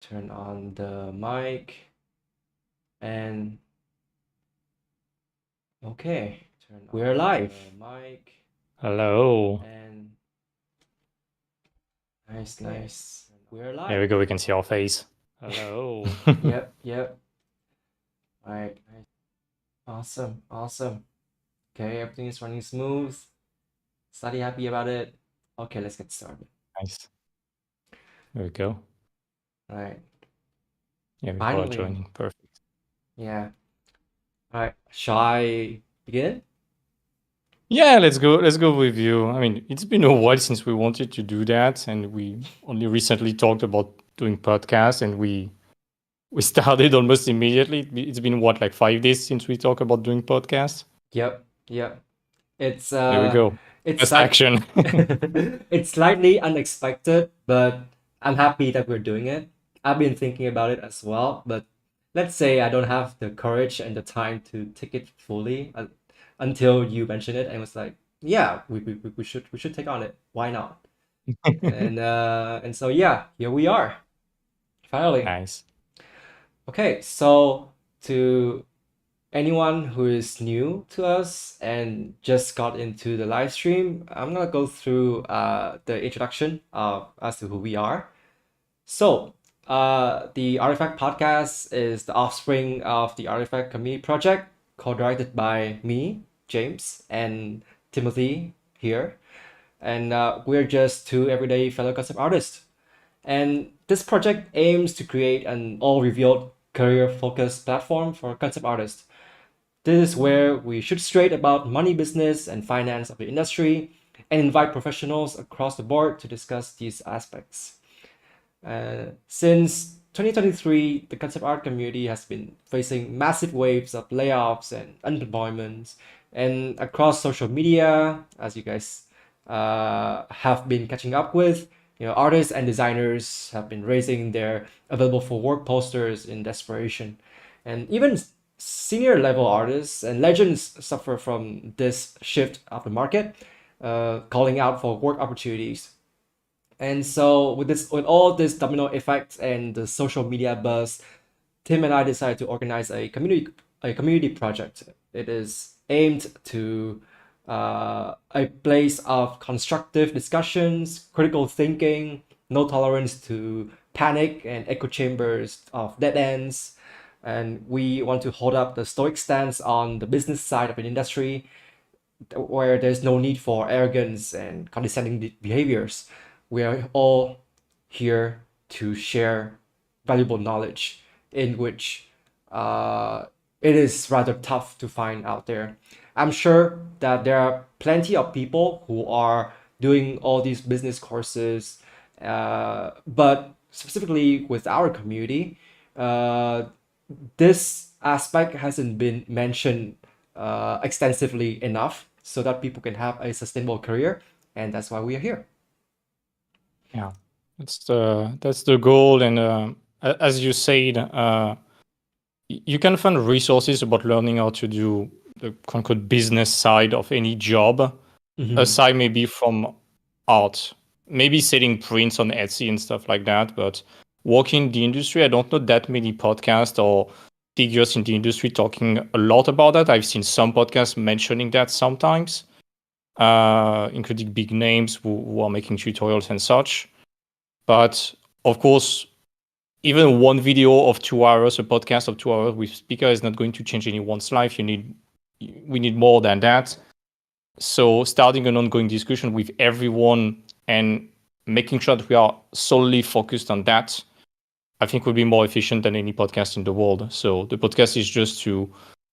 turn on the mic and okay, we're live. Mic Hello. and nice. We're There we live. go. We can see our face. Hello. Yep. All right. Awesome. Okay, everything is running smooth. Study happy about it. Okay, let's get started. Nice. There we go. All right. Yeah, people are Finally. joining. Perfect. Yeah. All right. Shall I begin? Yeah, let's go. Let's go with you. I mean, it's been a while since we wanted to do that, and we only recently talked about doing podcasts, and we started almost immediately. It's been what, like 5 days since we talked about doing podcasts. Yep. It's There we go. it's That's like action. it's slightly unexpected, but I'm happy that we're doing it. I've been thinking about it as well, but let's say I don't have the courage and the time to take it fully until you mentioned it and was like, yeah, we should take on it. Why not? And so yeah, here we are. Finally. Nice. Okay, so to anyone who is new to us and just got into the live stream, I'm gonna go through the introduction as to who we are. So, the Artefact Podcast is the offspring of the Artefact Community project, co-directed by me, James, and Timothy here. And we're just two everyday fellow concept artists. And this project aims to create an all-revealed career-focused platform for concept artists. This is where we shoot straight about money, business, and finance of the industry and invite professionals across the board to discuss these aspects. Since 2023, the concept art community has been facing massive waves of layoffs and unemployment. And across social media, as you guys have been catching up with, artists and designers have been raising their available for work posters in desperation. And even senior level artists and legends suffer from this shift of the market, calling out for work opportunities. And so with all this domino effect and the social media buzz, Tim and I decided to organize a community project. It is aimed to a place of constructive discussions, critical thinking, no tolerance to panic and echo chambers of dead ends. And we want to hold up the stoic stance on the business side of an industry where there's no need for arrogance and condescending behaviors. We are all here to share valuable knowledge in which it is rather tough to find out there. I'm sure that there are plenty of people who are doing all these business courses, but specifically with our community, uh, this aspect hasn't been mentioned extensively enough so that people can have a sustainable career, and that's why we are here. Yeah, that's the goal. And as you said, you can find resources about learning how to do the quote unquote business side of any job, aside maybe from art, maybe selling prints on Etsy and stuff like that. But working in the industry, I don't know that many podcasts or figures in the industry talking a lot about that. I've seen some podcasts mentioning that sometimes, including big names who are making tutorials and such. But of course, even one video of 2 hours, a podcast of 2 hours with speaker is not going to change anyone's life. We need more than that. So starting an ongoing discussion with everyone and making sure that we are solely focused on that, I think will be more efficient than any podcast in the world. So the podcast is just to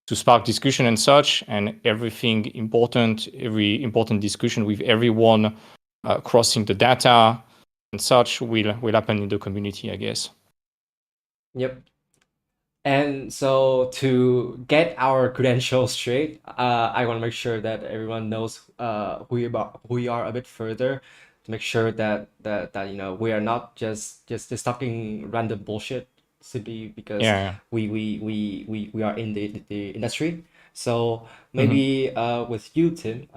spark discussion and such, and every important discussion with everyone crossing the data and such will happen in the community, I guess. Yep. And so to get our credentials straight, I want to make sure that everyone knows who we are a bit further, to make sure that we are not just talking random bullshit simply because Yeah. we are in the industry. So Mhm. maybe with you, Tim,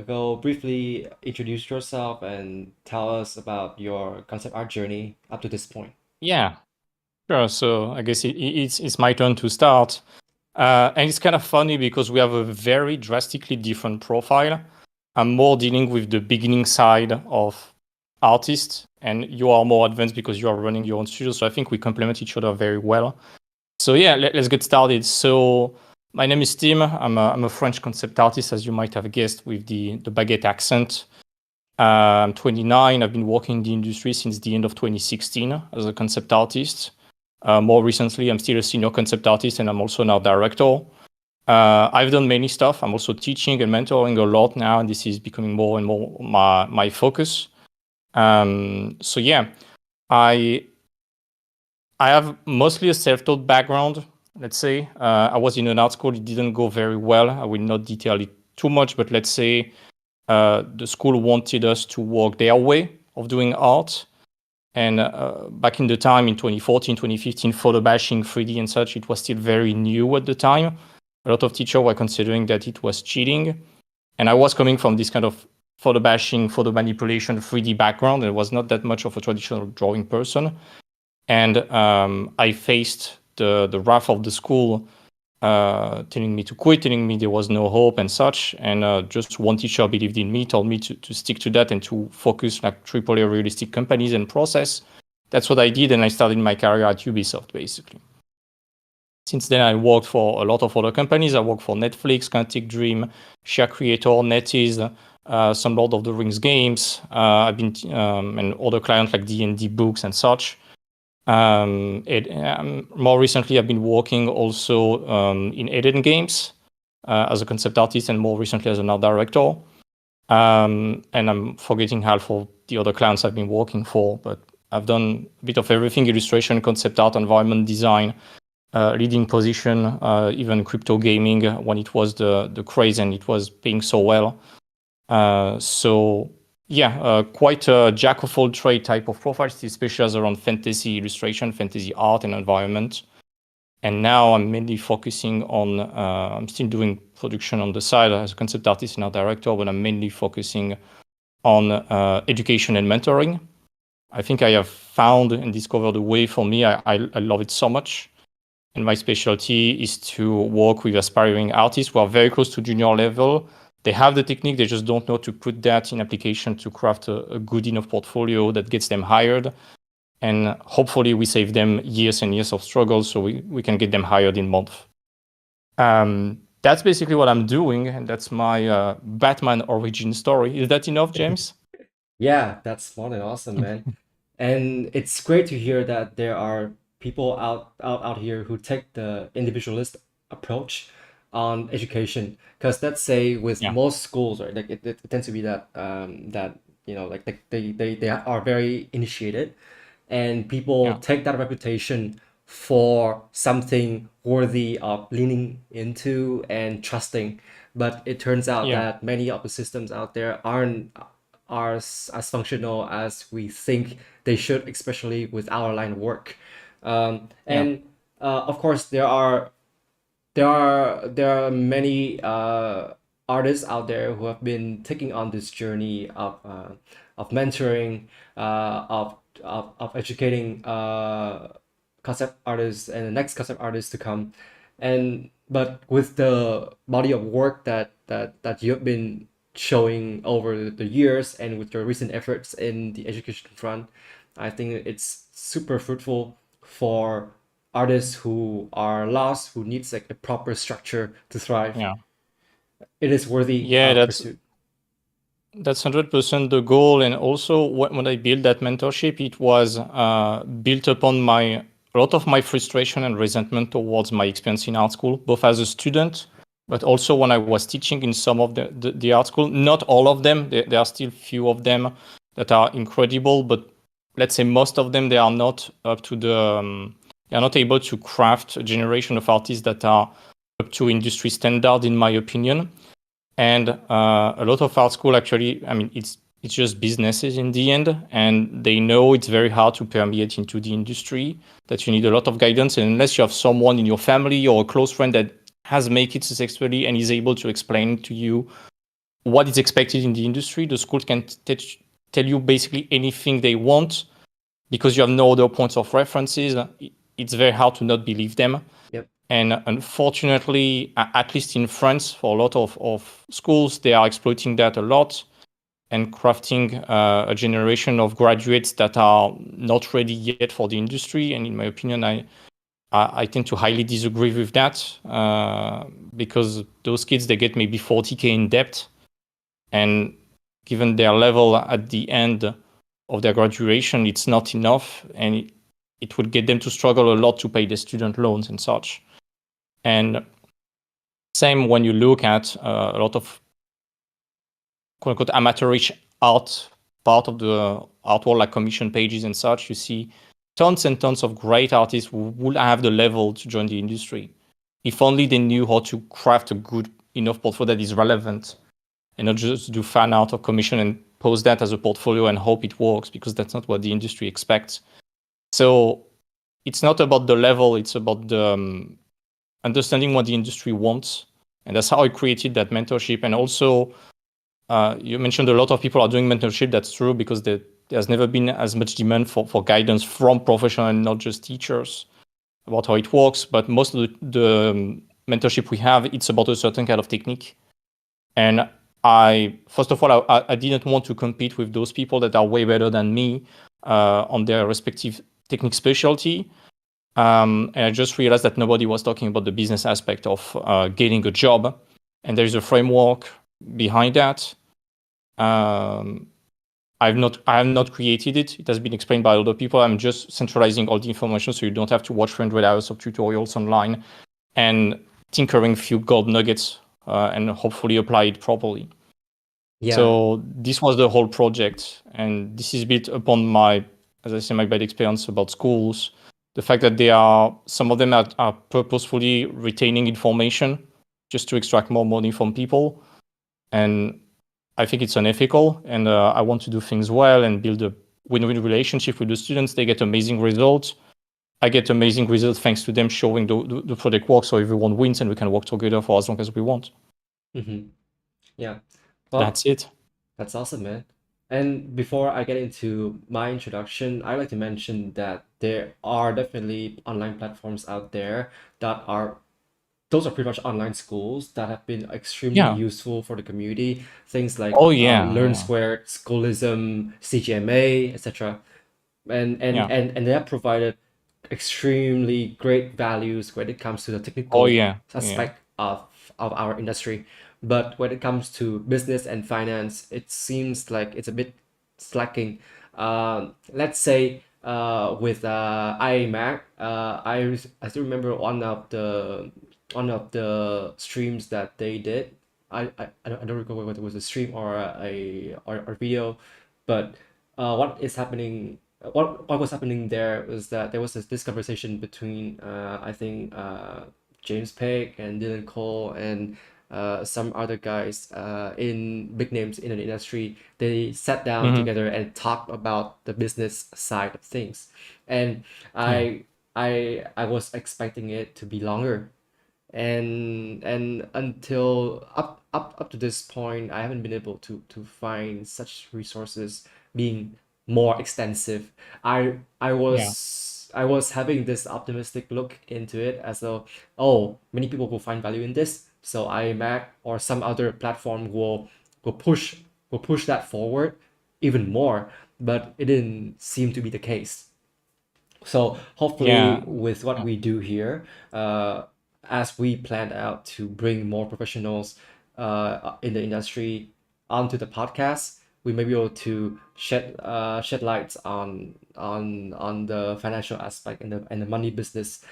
go briefly introduce yourself and tell us about your concept art journey up to this point. Yeah, sure. So I guess it's my turn to start. And it's kind of funny because we have a very drastically different profile. I'm more dealing with the beginning side of artists, and you are more advanced because you are running your own studio. So I think we complement each other very well. So yeah, let's get started. So my name is Tim. I'm a French concept artist, as you might have guessed, with the baguette accent. I'm 29. I've been working in the industry since the end of 2016 as a concept artist. More recently, I'm still a senior concept artist, and I'm also now director. I've done many stuff. I'm also teaching and mentoring a lot now, and this is becoming more and more my focus. So yeah, I have mostly a self-taught background. Let's say I was in an art school. It didn't go very well. I will not detail it too much, but let's say the school wanted us to work their way of doing art. And back in the time, in 2014, 2015, photo bashing, 3D and such, it was still very new at the time. A lot of teachers were considering that it was cheating. And I was coming from this kind of photo bashing, photo manipulation, 3D background. And was not that much of a traditional drawing person. And I faced the wrath of the school telling me to quit, telling me there was no hope and such. And just one teacher believed in me, told me to stick to that and to focus like AAA realistic companies and process. That's what I did, and I started my career at Ubisoft, basically. Since then, I worked for a lot of other companies. I worked for Netflix, Quantic Dream, Share Creator, NetEase, some Lord of the Rings games. I've been and other clients like D&D books and such. More recently, I've been working also in Eden Games as a concept artist, and more recently as an art director. And I'm forgetting half of the other clients I've been working for, but I've done a bit of everything: illustration, concept art, environment design, leading position, even crypto gaming when it was the craze and it was paying so well. So yeah, quite a jack of all trade type of profile, especially around fantasy illustration, fantasy art, and environment. And now I'm mainly focusing on, I'm still doing production on the side as a concept artist and art director, but I'm mainly focusing on education and mentoring. I think I have found and discovered a way for me. I love it so much. And my specialty is to work with aspiring artists who are very close to junior level. They have the technique, they just don't know to put that in application to craft a good enough portfolio that gets them hired. And hopefully we save them years and years of struggle so we can get them hired in months. That's basically what I'm doing, and that's my Batman origin story. Is that enough, James? Yeah, that's more than awesome, man. And it's great to hear that there are people out here who take the individualist approach on education. Because let's say with Yeah. most schools, right, like it tends to be that that like they are very initiated, and people Yeah. take that reputation for something worthy of leaning into and trusting. But it turns out Yeah. that many of the systems out there aren't are as functional as we think they should, especially with our line of work. Yeah. And of course, there are many artists out there who have been taking on this journey of mentoring, of educating concept artists and the next concept artists to come. And but with the body of work that you've been showing over the years and with your recent efforts in the education front, I think it's super fruitful for artists who are lost, who needs like a proper structure to thrive. Yeah. It is worthy Yeah, of that's pursuit. That's 100% the goal. And also, when I built that mentorship, it was built upon a lot of my frustration and resentment towards my experience in art school, both as a student, but also when I was teaching in some of the art school. Not all of them. There are still few of them that are incredible, but let's say most of them, they are not up to they are not able to craft a generation of artists that are up to industry standard, in my opinion. And a lot of art school actually, I mean, it's just businesses in the end, and they know it's very hard to permeate into the industry, that you need a lot of guidance. And unless you have someone in your family or a close friend that has made it successfully and is able to explain to you what is expected in the industry, the school can tell you basically anything they want. because you have no other points of references, it's very hard to not believe them. Yep. And unfortunately, at least in France, for a lot of schools, they are exploiting that a lot and crafting a generation of graduates that are not ready yet for the industry. And in my opinion, I tend to highly disagree with that, because those kids, they get maybe 40K in debt, and given their level at the end of their graduation, it's not enough, and it would get them to struggle a lot to pay their student loans and such. And same when you look at a lot of quote unquote amateurish art part of the art world, like commission pages and such, you see tons and tons of great artists who would have the level to join the industry if only they knew how to craft a good enough portfolio that is relevant, and not just do fan art or commission and post that as a portfolio and hope it works, because that's not what the industry expects. So it's not about the level, it's about the understanding what the industry wants. And that's how I created that mentorship. And also, you mentioned a lot of people are doing mentorship. That's true, because there's never been as much demand for guidance from professionals and not just teachers about how it works. But most of the mentorship we have, it's about a certain kind of technique. And first of all, I didn't want to compete with those people that are way better than me on their respective technique specialty. And I just realized that nobody was talking about the business aspect of getting a job. And there's a framework behind that. I have not created it. It has been explained by other people. I'm just centralizing all the information, so you don't have to watch 100 hours of tutorials online and tinkering a few gold nuggets and hopefully apply it properly. Yeah. So this was the whole project, and this is built upon my bad experience about schools. The fact that some of them are purposefully retaining information just to extract more money from people, and I think it's unethical, and I want to do things well and build a win-win relationship with the students. They get amazing results. I get amazing results thanks to them showing the project works, so everyone wins and we can work together for as long as we want. Mm-hmm. Yeah. Well, that's it. That's awesome, man. And before I get into my introduction, I'd like to mention that there are definitely online platforms out there those are pretty much online schools that have been extremely useful for the community. Things like Learn Squared, Schoolism, CGMA, etc. And they have provided extremely great values when it comes to the technical aspect of our industry. But when it comes to business and finance, it seems like it's a bit slacking. Let's say with IMAC, I still remember one of the streams that they did. I don't recall whether it was a stream or a video, but what was happening there was that there was this conversation between I think James Peck and Dylan Cole and some other guys in big names in the industry. They sat down together and talked about the business side of things, and I was expecting it to be longer, and until up to this point, I haven't been able to find such resources being more extensive. I was having this optimistic look into it as though, oh, many people will find value in this, so iMac or some other platform will push that forward even more, but it didn't seem to be the case. So hopefully with what we do here, as we plan out to bring more professionals in the industry onto the podcast, we may be able to shed lights on the financial aspect and the money business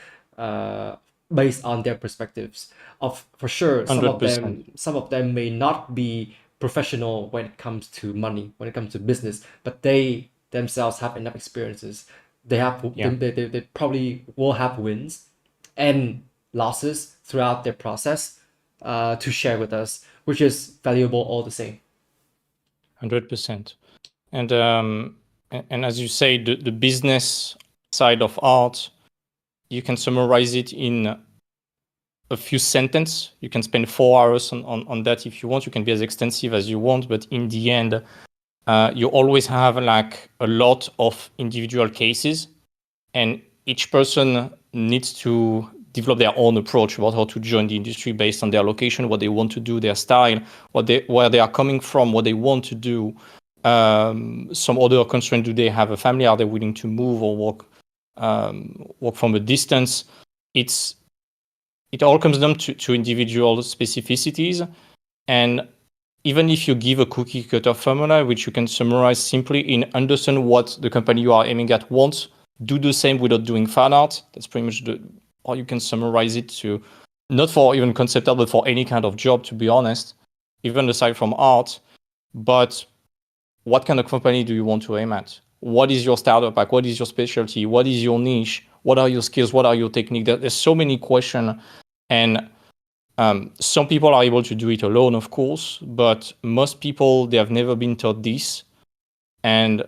based on their perspectives. For sure, some of them may not be professional when it comes to money, when it comes to business, but they themselves have enough experiences. They probably will have wins and losses throughout their process to share with us, which is valuable all the same. 100%. And as you say, the business side of art, you can summarize it in a few sentences. You can spend 4 hours on that if you want. You can be as extensive as you want, but in the end, you always have like a lot of individual cases, and each person needs to develop their own approach about how to join the industry based on their location, what they want to do, their style, where they are coming from, what they want to do. Some other constraint: do they have a family? Are they willing to move or work from a distance? It all comes down to individual specificities, and even if you give a cookie cutter formula, which you can summarize simply in understand what the company you are aiming at wants, do the same without doing fan art. That's pretty much or you can summarize it to, not for even concept art, but for any kind of job, to be honest, even aside from art. But what kind of company do you want to aim at? What is your starter pack? What is your specialty? What is your niche? What are your skills? What are your techniques? There's so many questions, and some people are able to do it alone, of course, but most people, they have never been taught this. And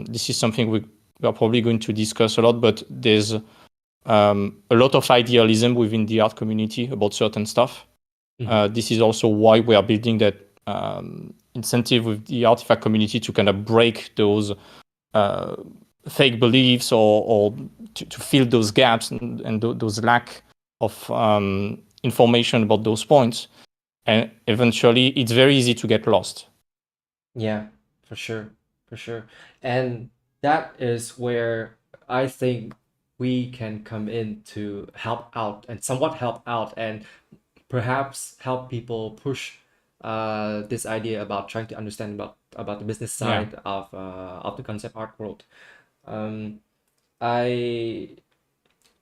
this is something we are probably going to discuss a lot, but there's a lot of idealism within the art community about certain stuff. This is also why we are building that incentive with the Artefact community to kind of break those fake beliefs or to fill those gaps and those lack of information about those points. And eventually it's very easy to get lost. Yeah, for sure. And that is where I think we can come in to help out and somewhat help out and perhaps help people push this idea about trying to understand about the business side of the concept art world. I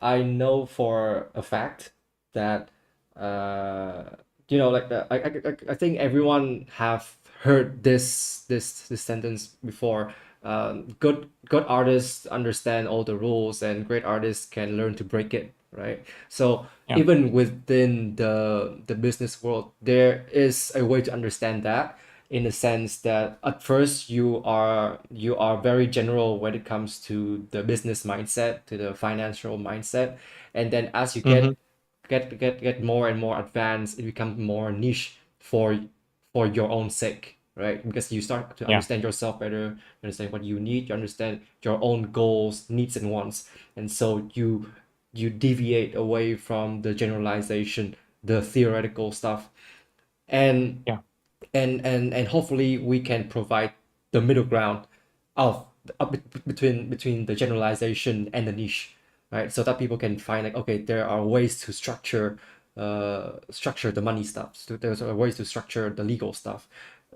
I know for a fact that like I think everyone have heard this sentence before. Good artists understand all the rules, and great artists can learn to break it, right? So even within the business world, there is a way to understand that, in the sense that at first you are very general when it comes to the business mindset, to the financial mindset, and then as you get more and more advanced, it becomes more niche for your own sake, right? Because you start to understand yourself better, you understand what you need, you understand your own goals, needs, and wants, and so you deviate away from the generalization, the theoretical stuff, and and hopefully we can provide the middle ground of between the generalization and the niche, right? So that people can find, like, okay, there are ways to structure the money stuff. So there's ways to structure the legal stuff.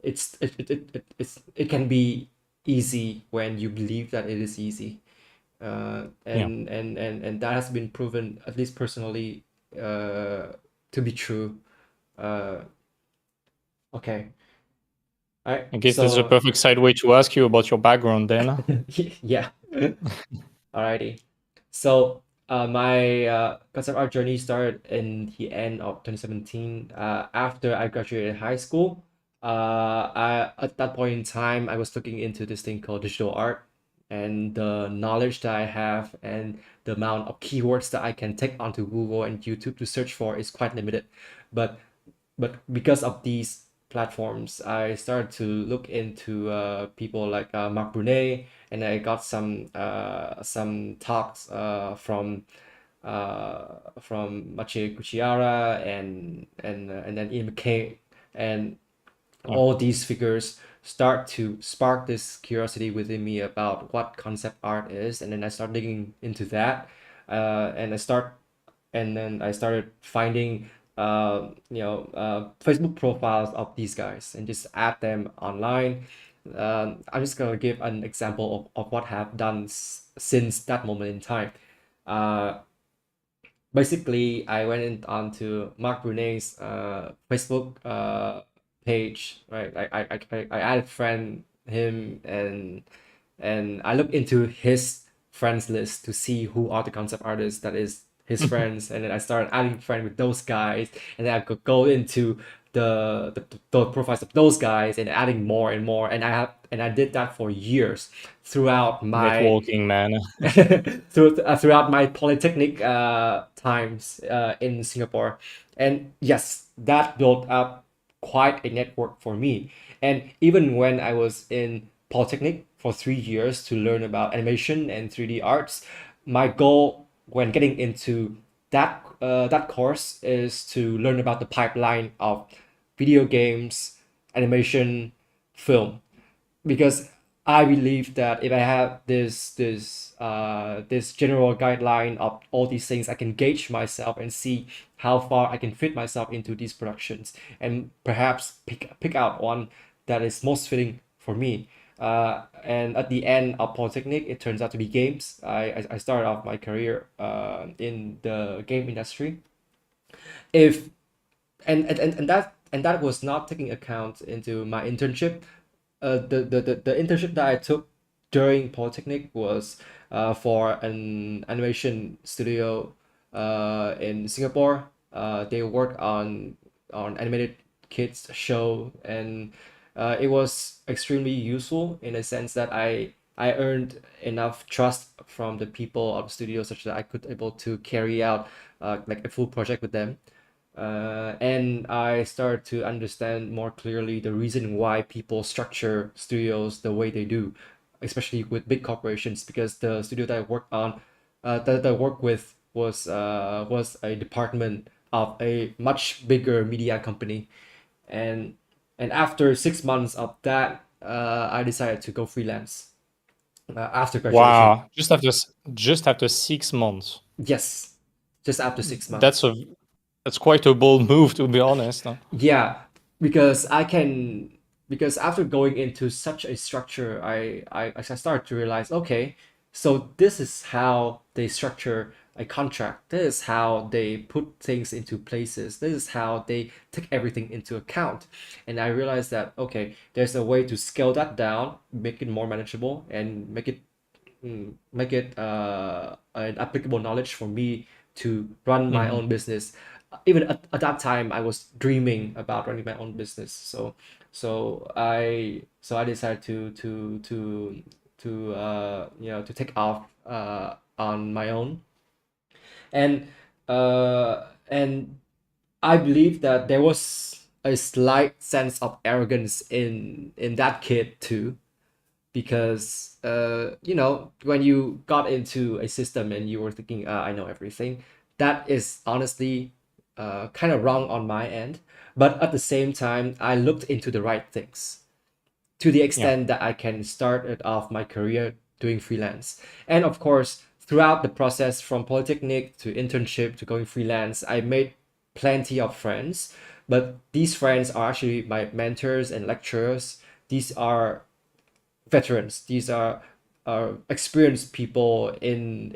It can be easy when you believe that it is easy. And that has been proven, at least personally, to be true. Okay. All right. I guess that's a perfect segue to ask you about your background then. Yeah. Alrighty. So my concept art journey started in the end of 2017. After I graduated high school, at that point in time, I was looking into this thing called digital art, and the knowledge that I have and the amount of keywords that I can take onto Google and YouTube to search for is quite limited. But because of these platforms, I started to look into people like Mark Brunet, and I got some talks from Maciej Kuciara and then Ian McKay, and all these figures start to spark this curiosity within me about what concept art is, and then I start digging into that, and then I started finding Facebook profiles of these guys and just add them online. I'm just gonna give an example of what I have done since that moment in time. Basically, I went onto Mark Brunet's Facebook page, right? I added friend him, and I looked into his friends list to see who are the concept artists that is his friends, and then I started adding friend with those guys, and then I could go into the profiles of those guys and adding more and more, and I did that for years throughout my Networking, man. throughout my polytechnic times in Singapore, and yes, that built up quite a network for me. And even when I was in Polytechnic for 3 years to learn about animation and 3D arts, my goal when getting into that course is to learn about the pipeline of video games, animation, film, because I believe that if I have this general guideline of all these things, I can gauge myself and see how far I can fit myself into these productions, and perhaps pick out one that is most fitting for me. And at the end of Polytechnic, it turns out to be games. I started off my career in the game industry. If and that was not taking account into my internship. The internship that I took during Polytechnic was for an animation studio in Singapore. They work on animated kids show, and it was extremely useful in a sense that I earned enough trust from the people of the studio such that I could able to carry out like a full project with them. And I started to understand more clearly the reason why people structure studios the way they do, especially with big corporations. Because the studio that I worked on, that I worked with was a department of a much bigger media company, and after 6 months of that, I decided to go freelance after graduation. Wow. Just after 6 months. Yes, just after six That's months. a that's quite a bold move, to be honest. Huh? Yeah, because I can because after going into such a structure, I started to realize, okay, so this is how they structure a contract. This is how they put things into places. This is how they take everything into account. And I realized that, okay, there's a way to scale that down, make it more manageable, and make it an applicable knowledge for me to run my Mhm. own business. Even at that time, I was dreaming about running my own business. So I decided to take off on my own, and and I believe that there was a slight sense of arrogance in that kid too, because when you got into a system and you were thinking, I know everything, that is honestly kind of wrong on my end. But at the same time, I looked into the right things to the Yeah. extent that I can start it off my career doing freelance. And of course, throughout the process from Polytechnic to internship to going freelance, I made plenty of friends. But these friends are actually my mentors and lecturers. These are veterans. These are experienced people in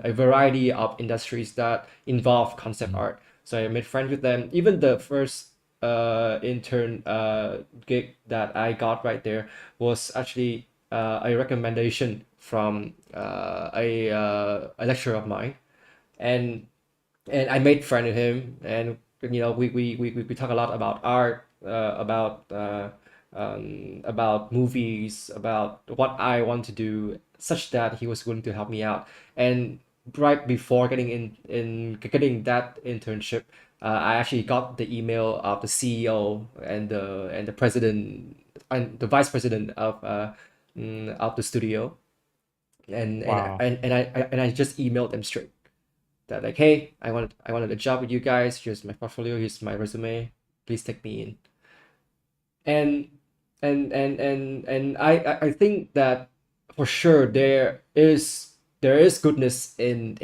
a variety of industries that involve concept Mhm. art. So I made friends with them. Even the first intern gig that I got right there was actually a recommendation from a lecturer of mine, and I made friend with him, and we talk a lot about art, about movies, about what I want to do, such that he was willing to help me out. And right before getting that internship, I actually got the email of the CEO and the president and the vice president of the studio, Wow. and I just emailed them straight that, like, hey, I wanted a job with you guys. Here's my portfolio. Here's my resume. Please take me in. And I think that for sure there is goodness in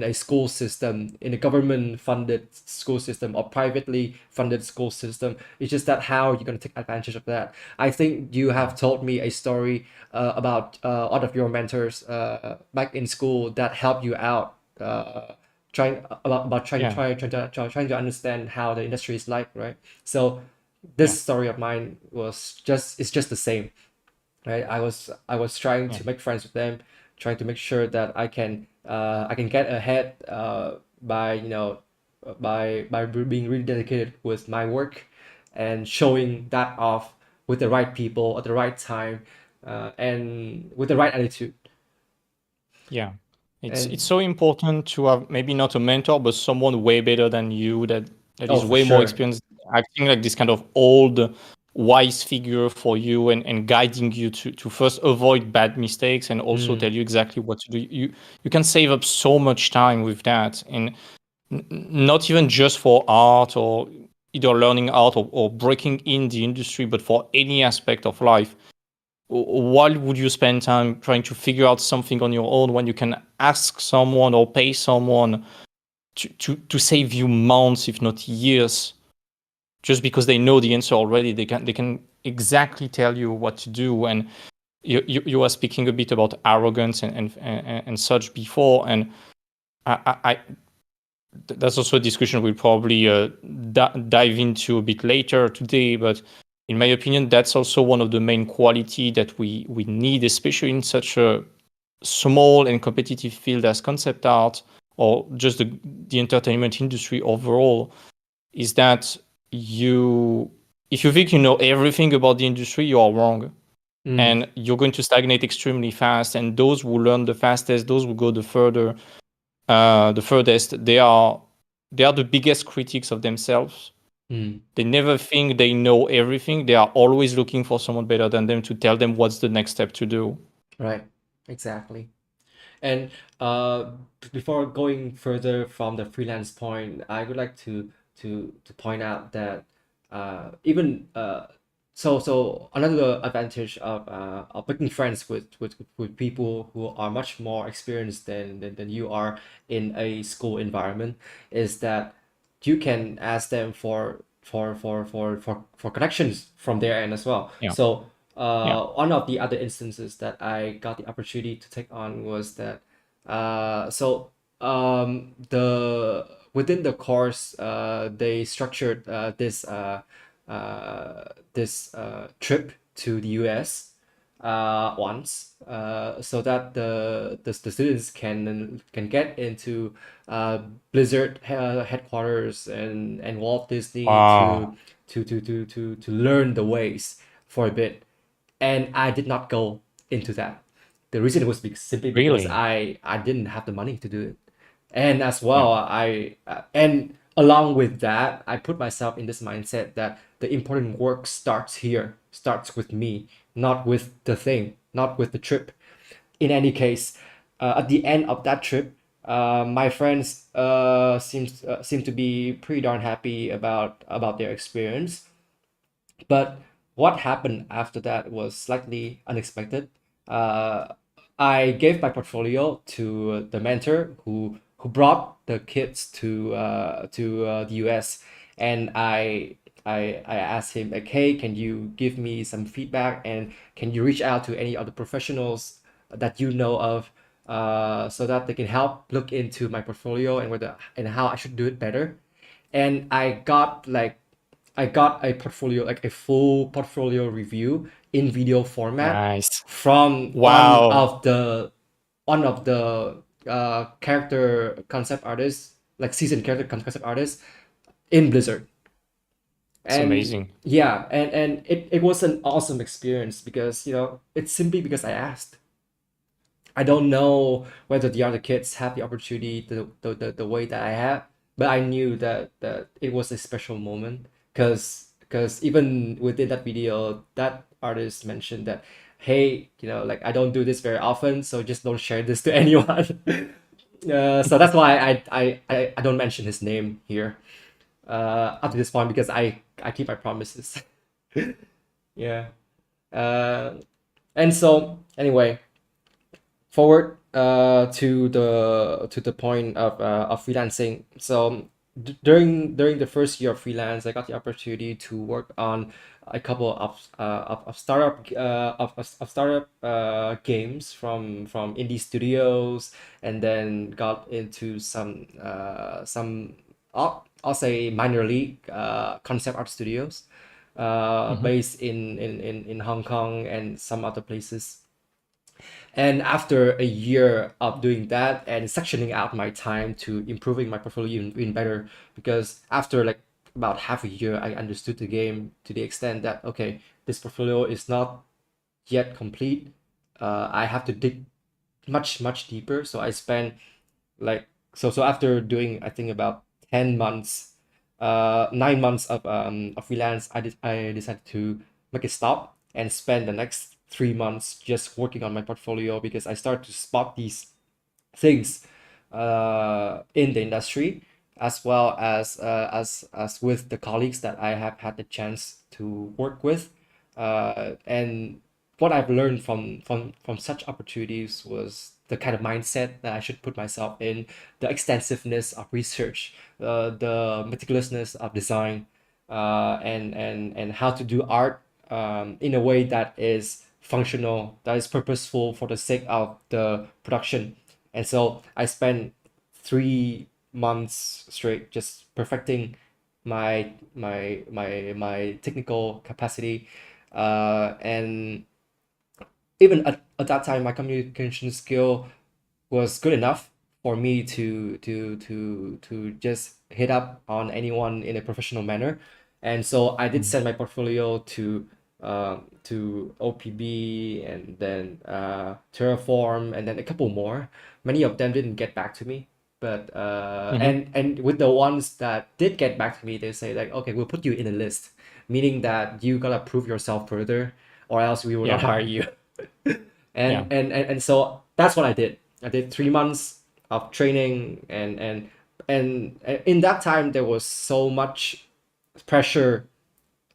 a school system, in a government funded school system or privately funded school system. It's just that how you're going to take advantage of that. I think you have told me a story about one of your mentors back in school that helped you out, trying about Yeah. trying to understand how the industry is like, right? So Yeah. this story of mine was just it's just the same, right? I was trying Yeah. to make friends with them, trying to make sure that I can get ahead by being really dedicated with my work and showing that off with the right people at the right time, and with the right attitude. Yeah. It's And so important to have maybe not a mentor, but someone way better than you that oh, is for way more sure. experienced acting like this kind of old wise figure for you and guiding you to first avoid bad mistakes and also tell you exactly what to do. You can save up so much time with that, and not even just for art or either learning art or breaking in the industry, but for any aspect of life. Why would you spend time trying to figure out something on your own when you can ask someone or pay someone to save you months, if not years, just because they know the answer already? They can exactly tell you what to do. And you were speaking a bit about arrogance and such before, and I that's also a discussion we'll probably dive into a bit later today. But in my opinion, that's also one of the main quality that we need, especially in such a small and competitive field as concept art or just the entertainment industry overall, is that if you think you know everything about the industry, you are wrong. And you're going to stagnate extremely fast. And those who learn the fastest, those who go the furthest, they are the biggest critics of themselves. They never think they know everything. They are always looking for someone better than them to tell them what's the next step to do. Right, exactly. And before going further from the freelance point, I would like to point out that even so another advantage of making friends with people who are much more experienced than you are in a school environment is that you can ask them for connections from their end as well. Yeah. So Yeah. one of the other instances that I got the opportunity to take on was that the within the course they structured this trip to the US once so that the students can get into Blizzard headquarters and Walt Disney Wow. to learn the ways for a bit, and I did not go into that. The reason was simply because Really? I didn't have the money to do it, and as Yeah. well and along with that I put myself in this mindset that the important work starts here, starts with me, not with the thing, not with the trip. In any case, at the end of that trip, my friends seem to be pretty darn happy about their experience. But what happened after that was slightly unexpected. Uh, I gave my portfolio to the mentor who brought the kids to the US, and I asked him like, hey, can you give me some feedback and can you reach out to any other professionals that you know of, so that they can help look into my portfolio and whether and how I should do it better. And I got a portfolio, like a full portfolio review in video format Nice. from Wow. one of the character concept artists, like seasoned character concept artists in Blizzard. It's And amazing. yeah, and it was an awesome experience because it's simply because I asked. I don't know whether the other kids have the opportunity the way that I have, but I knew that it was a special moment because even within that video, that artist mentioned that, hey, like I don't do this very often, so just don't share this to anyone. So that's why I don't mention his name here up to this point because I keep my promises. Yeah. Uh, and so anyway, forward to the point of freelancing. So during the first year of freelance, I got the opportunity to work on a couple of startup of startup games from indie studios, and then got into some I'll say minor league concept art studios Mhm. based in Hong Kong and some other places. And after a year of doing that and sectioning out my time to improving my portfolio even better, because after like about half a year, I understood the game to the extent that, okay, this portfolio is not yet complete. I have to dig much deeper. So I spent like so after doing I think about 10 months 9 months of freelance, I decided to make a stop and spend the next 3 months just working on my portfolio because I started to spot these things in the industry, as well as with the colleagues that I have had the chance to work with, and what I've learned from such opportunities was the kind of mindset that I should put myself in, the extensiveness of research, the meticulousness of design, and how to do art in a way that is functional, that is purposeful for the sake of the production. And so I spent 3 months straight just perfecting my technical capacity, and even at that time my communication skill was good enough for me to just hit up on anyone in a professional manner. And so I did send my portfolio to OPB, and then Terraform, and then a couple more. Many of them didn't get back to me, but and with the ones that did get back to me, they say like, okay, we'll put you in a list, meaning that you gotta prove yourself further, or else we will not Yeah. hire you. Yeah. And so that's what I did. I did 3 months of training, and in that time there was so much pressure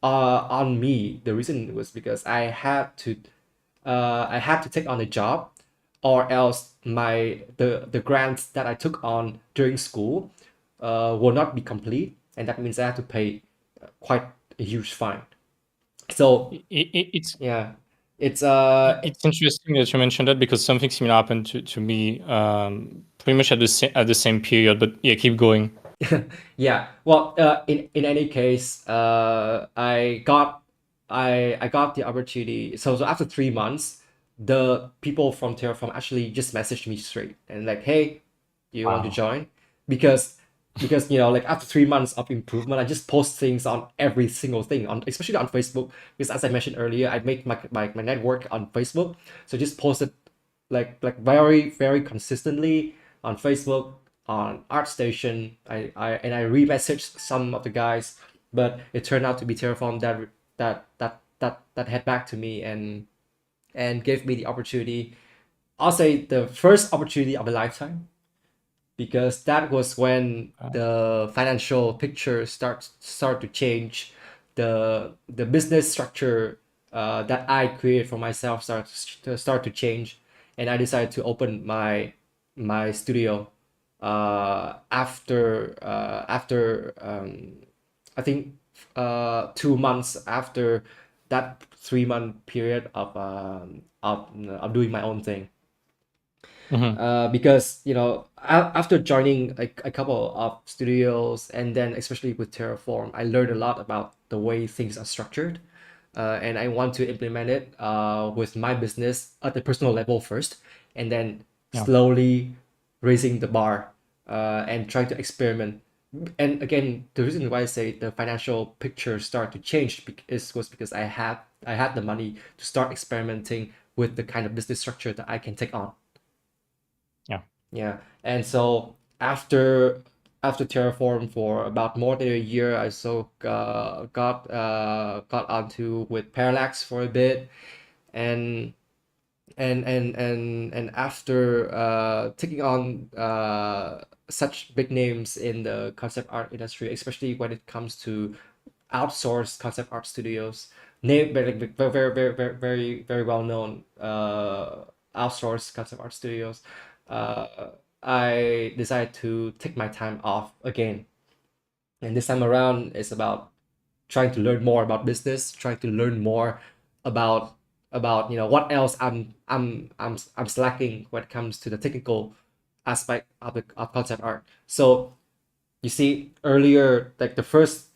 on me. The reason was because I had to take on a job, or else the grants that I took on during school will not be complete, and that means I have to pay quite a huge fine. So It's yeah, it's it's interesting that you mentioned that because something similar happened to me pretty much at the same period. But yeah, keep going. yeah. Well, in any case, I got the opportunity. So after 3 months, the people from Terraform actually just messaged me straight and like, hey, do you want to Wow. join? Because like after 3 months of improvement, I just post things on every single thing, on especially on Facebook, because as I mentioned earlier, I make my network on Facebook. So just posted like very consistently on Facebook, on ArtStation. I re-messaged some of the guys, but it turned out to be Terraform that head back to me and gave me the opportunity. I'll say the first opportunity of a lifetime, because that was when the financial picture start to change, the business structure that I created for myself start to change, and I decided to open my studio after I think 2 months after that 3 month period of doing my own thing. Because after joining a couple of studios, and then especially with Terraform, I learned a lot about the way things are structured, and I want to implement it with my business at the personal level first, and then Yeah. slowly raising the bar, and trying to experiment. And again, the reason why I say the financial picture start to change was because I had the money to start experimenting with the kind of business structure that I can take on. Yeah. Yeah, and so after Terraform for about more than a year, I got onto with Parallax for a bit, and and after taking on such big names in the concept art industry, especially when it comes to outsourced concept art studios, name very well known outsourced concept art studios, uh, I decided to take my time off again. And this time around is about trying to learn more about business, trying to learn more about what else I'm slacking when it comes to the technical aspect of concept art. So you see earlier, like the first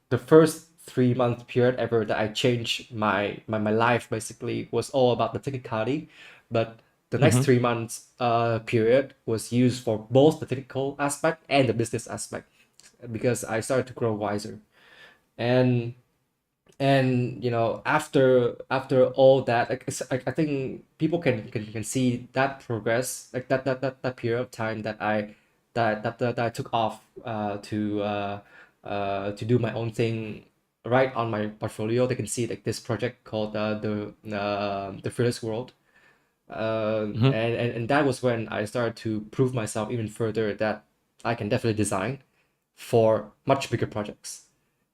3 month period ever that I changed my life basically was all about the technicality, but the next 3 months period was used for both the technical aspect and the business aspect, because I started to grow wiser. And after all that, like, I think people can see that progress, like that period of time that I took off to do my own thing right on my portfolio. They can see like this project called the Fearless World. Mhm. And that was when I started to prove myself even further that I can definitely design for much bigger projects.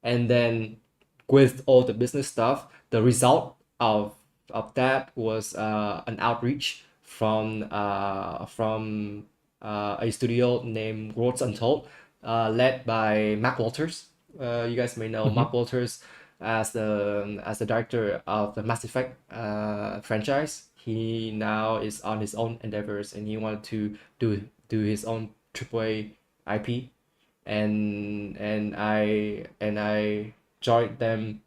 And then with all the business stuff, the result of that was an outreach from a studio named Worlds Untold, led by Mark Walters. You guys may know Mhm. Mark Walters as the director of the Mass Effect franchise. He now is on his own endeavors, and he wanted to do his own AAA IP, and I joined them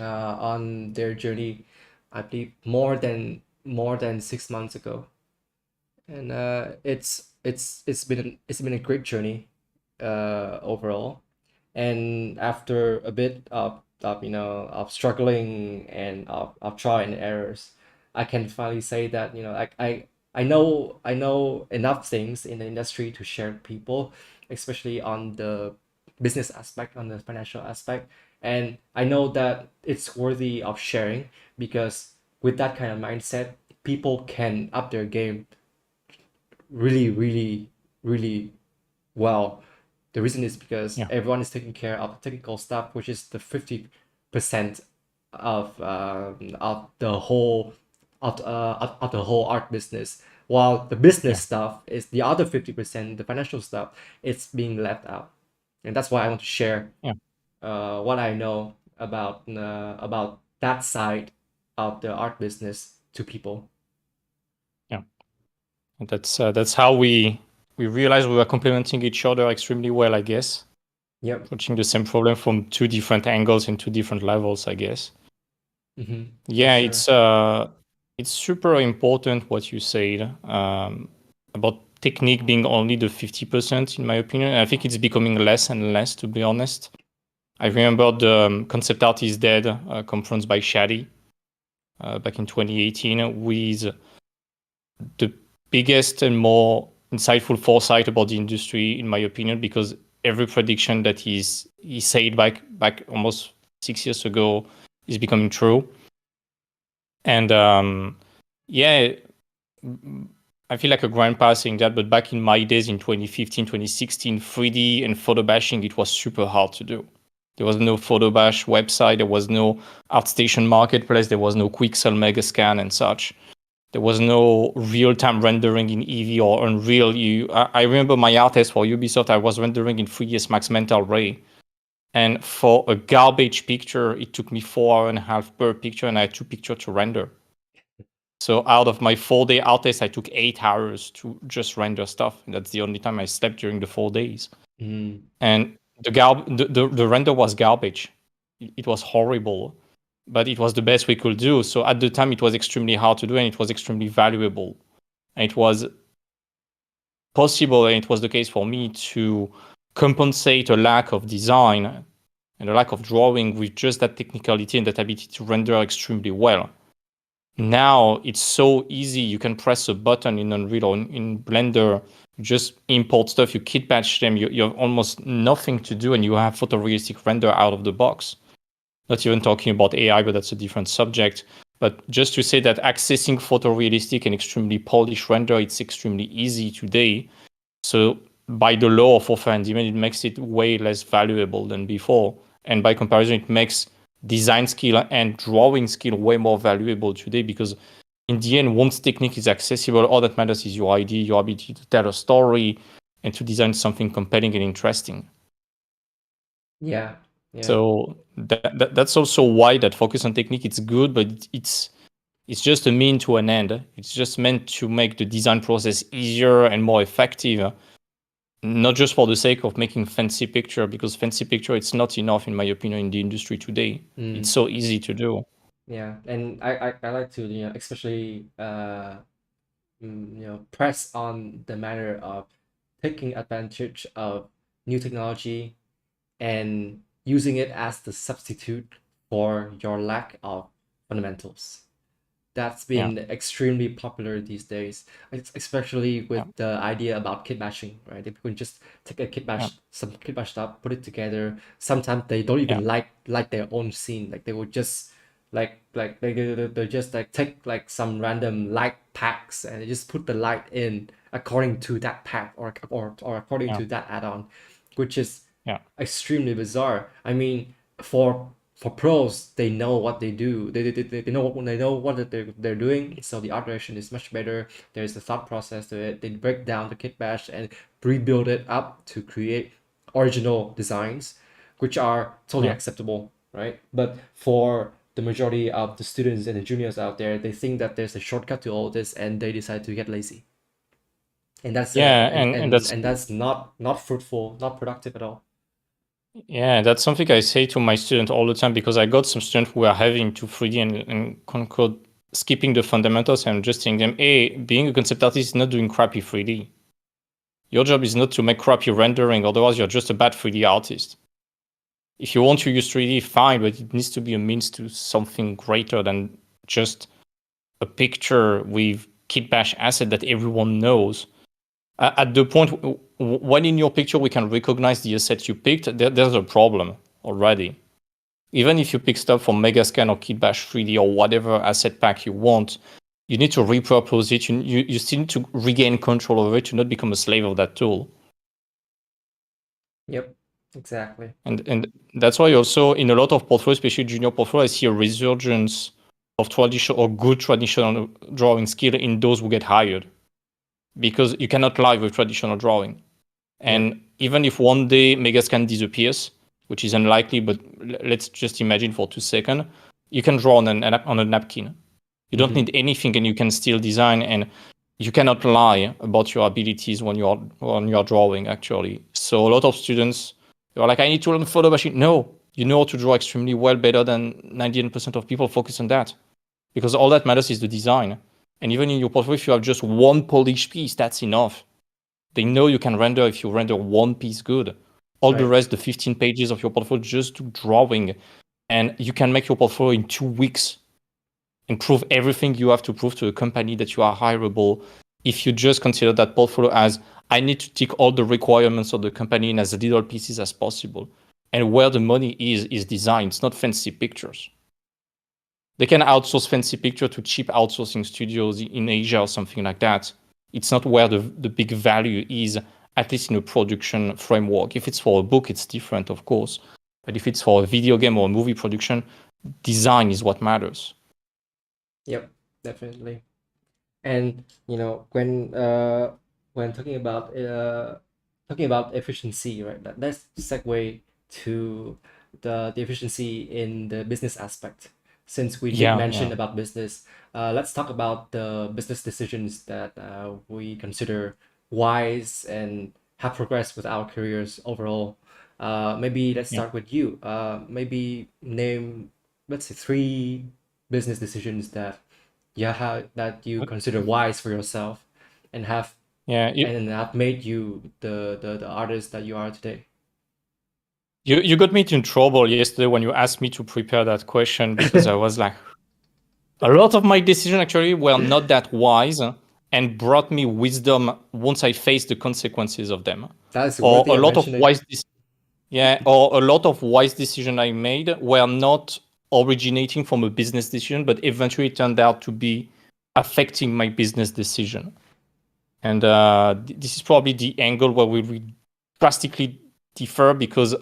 on their journey, I believe more than 6 months ago. And it's been a great journey overall. And after a bit of struggling and of trial and errors, I can finally say that I know enough things in the industry to share with people, especially on the business aspect, on the financial aspect. And I know that it's worthy of sharing, because with that kind of mindset, people can up their game really, really, really well. The reason is because Yeah. everyone is taking care of the technical stuff, which is the 50% of the whole of the whole art business, while the business Yeah. stuff is the other 50%, the financial stuff. It's being left out, and that's why I want to share Yeah. what I know about that side of the art business to people. Yeah. And that's how we realized we were complementing each other extremely well, I guess. Yep, Approaching the same problem from two different angles and two different levels, I guess. for Yeah, sure. it's super important what you said about technique being only the 50%, in my opinion. I think it's becoming less and less, to be honest. I remember the Concept Art is Dead conference by Shadi back in 2018 with the biggest and more insightful foresight about the industry, in my opinion, because every prediction that he said back almost 6 years ago is becoming true. And yeah, I feel like a grandpa saying that, but back in my days in 2015, 2016, 3D and photo bashing, it was super hard to do. There was no photo bash website, there was no ArtStation marketplace, there was no Quixel Megascan and such. There was no real-time rendering in Eevee or Unreal. I remember my art test for Ubisoft, I was rendering in 3ds Max Mental Ray. And for a garbage picture, it took me 4 hours and a half per picture, and I had 2 pictures to render. So out of my 4-day art test, I took 8 hours to just render stuff. And that's the only time I slept during the 4 days. And the render was garbage. It was horrible, but it was the best we could do. So at the time, it was extremely hard to do, and it was extremely valuable. And it was possible, and it was the case for me, to compensate a lack of design and a lack of drawing with just that technicality and that ability to render extremely well. Now it's so easy. You can press a button in Unreal or in Blender, you just import stuff, you kit batch them, you have almost nothing to do, and you have photorealistic render out of the box. Not even talking about AI, but that's a different subject. But just to say that accessing photorealistic and extremely polished render, it's extremely easy today. So by the law of offer and demand, it makes it way less valuable than before. And by comparison, it makes design skill and drawing skill way more valuable today, because in the end, once technique is accessible, all that matters is your idea, your ability to tell a story and to design something compelling and interesting. Yeah, yeah. So that's also why that focus on technique, it's good, but it's just a mean to an end. It's just meant to make the design process easier and more effective, not just for the sake of making fancy picture, because fancy picture, it's not enough, in my opinion, in the industry today. It's so easy to do. Yeah, and I like to especially press on the matter of taking advantage of new technology and using it as the substitute for your lack of fundamentals. that's Yeah. been extremely popular these days, especially Yeah. with the idea about kit bashing, right? If we can just take a kit Yeah. bash, some kit bash stuff, put it together. Sometimes they don't Yeah. even like their own scene. Like they would just they just like take like some random light packs and they just put the light in according to that pack or according Yeah. to that add-on, which is Yeah. extremely bizarre. I mean, for pros, they know what they do. They know what they're doing. So the art direction is much better. There's a thought process to it. They break down the kit bash and rebuild it up to create original designs, which are totally Yeah. acceptable, right? But for the majority of the students and the juniors out there, they think that there's a shortcut to all this, and they decide to get lazy. And that's Yeah. And that's and that's not fruitful, not productive at all. Yeah, that's something I say to my students all the time because I got some students who are having to 3D and conquer skipping the fundamentals and just telling them, hey, being a concept artist is not doing crappy 3D. Your job is not to make crappy rendering, otherwise you're just a bad 3D artist. If you want to use 3D, fine, but it needs to be a means to something greater than just a picture with kit bash asset that everyone knows. At the point when in your picture we can recognize the asset you picked, there's a problem already. Even if you pick stuff from Megascan or Kitbash 3D or whatever asset pack you want, you need to repurpose it. You still need to regain control over it to not become a slave of that tool. Yep, exactly. And that's why also in a lot of portfolios, especially junior portfolios, I see a resurgence of traditional or good traditional drawing skill in those who get hired. Because you cannot lie with traditional drawing. And even if one day Megascan disappears, which is unlikely, but let's just imagine for 2 seconds, you can draw on a napkin. You don't need anything, and you can still design. And you cannot lie about your abilities when you're drawing. Actually, so a lot of students are like, "I need to learn photo machine." No, you know how to draw extremely well, better than 99% of people focus on that, because all that matters is the design. And even in your portfolio, if you have just one polished piece, that's enough. They know you can render if you render one piece good. All the rest, the 15 pages of your portfolio, just do drawing. And you can make your portfolio in 2 weeks and prove everything you have to prove to a company that you are hireable. If you just consider that portfolio as, I need to tick all the requirements of the company in as little pieces as possible. And where the money is design. It's not fancy pictures. They can outsource fancy picture to cheap outsourcing studios in Asia or something like that. It's not where the big value is, at least in a production framework. If it's for a book, it's different, of course. But if it's for a video game or a movie production, design is what matters. Yep, definitely. And when talking about efficiency, right? Let's segue to the efficiency in the business aspect. Since we did mention about business, let's talk about the business decisions that we consider wise and have progressed with our careers overall. Maybe let's start with you. Maybe name, let's say, 3 business decisions that you consider wise for yourself and have made you the artist that you are today. You got me in trouble yesterday when you asked me to prepare that question, because I was like, a lot of my decisions actually were not that wise and brought me wisdom once I faced the consequences of them. That's or worthy a of lot of mentioning. wise or a lot of wise decisions I made were not originating from a business decision, but eventually turned out to be affecting my business decision. And this is probably the angle where we drastically differ, because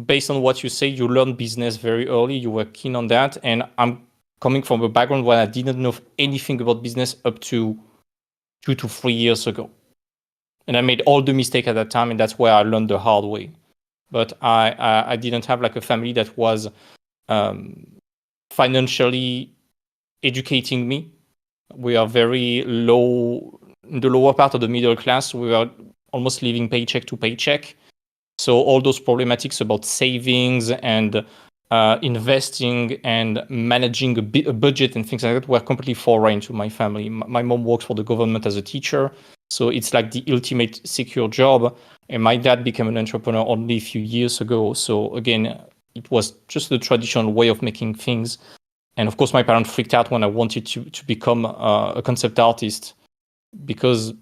based on what you say, you learned business very early, you were keen on that, and I'm coming from a background where I didn't know anything about business up to 2 to 3 years ago. And I made all the mistakes at that time, and that's where I learned the hard way. But I didn't have like a family that was financially educating me. We are very low, in the lower part of the middle class. We are almost living paycheck to paycheck. So all those problematics about savings and investing and managing a budget and things like that were completely foreign to my family. My mom works for the government as a teacher, so it's like the ultimate secure job. And my dad became an entrepreneur only a few years ago. So again, it was just the traditional way of making things. And of course, my parents freaked out when I wanted to become a concept artist, because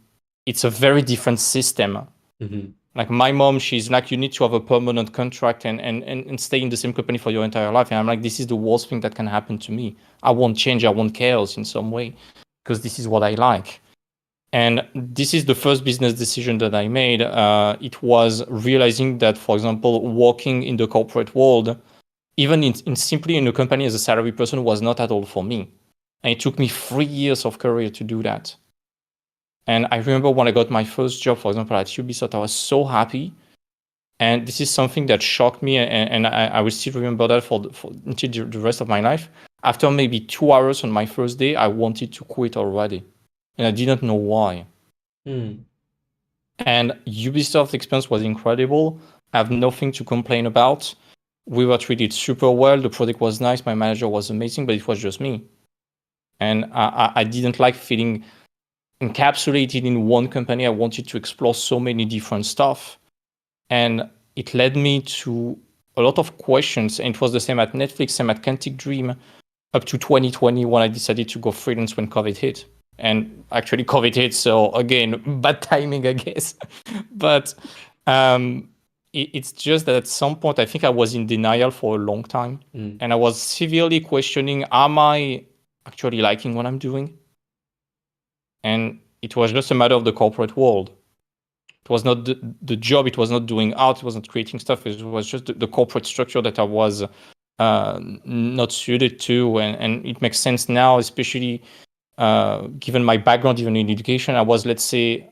it's a very different system. Mm-hmm. Like my mom, she's like, you need to have a permanent contract and stay in the same company for your entire life. And I'm like, this is the worst thing that can happen to me. I want change. I want chaos in some way, because this is what I like. And this is the first business decision that I made. It was realizing that, for example, working in the corporate world, even in simply in a company as a salary person, was not at all for me. And it took me 3 years of career to do that. And I remember when I got my first job, for example, at Ubisoft, I was so happy. And this is something that shocked me, and I will still remember that for until the rest of my life. After maybe 2 hours on my first day, I wanted to quit already. And I didn't know why. Mm. And Ubisoft experience was incredible. I have nothing to complain about. We were treated super well. The product was nice. My manager was amazing, but it was just me. And I didn't like feeling encapsulated in one company. I wanted to explore so many different stuff. And it led me to a lot of questions. And it was the same at Netflix, same at Quantic Dream, up to 2020 when I decided to go freelance when COVID hit. And actually COVID hit, so again, bad timing, I guess. But it's just that at some point, I think I was in denial for a long time. And I was severely questioning, am I actually liking what I'm doing? And it was just a matter of the corporate world. It was not the job. It was not doing art. It was not creating stuff. It was just the corporate structure that I was not suited to. And it makes sense now, especially given my background, even in education. I was, let's say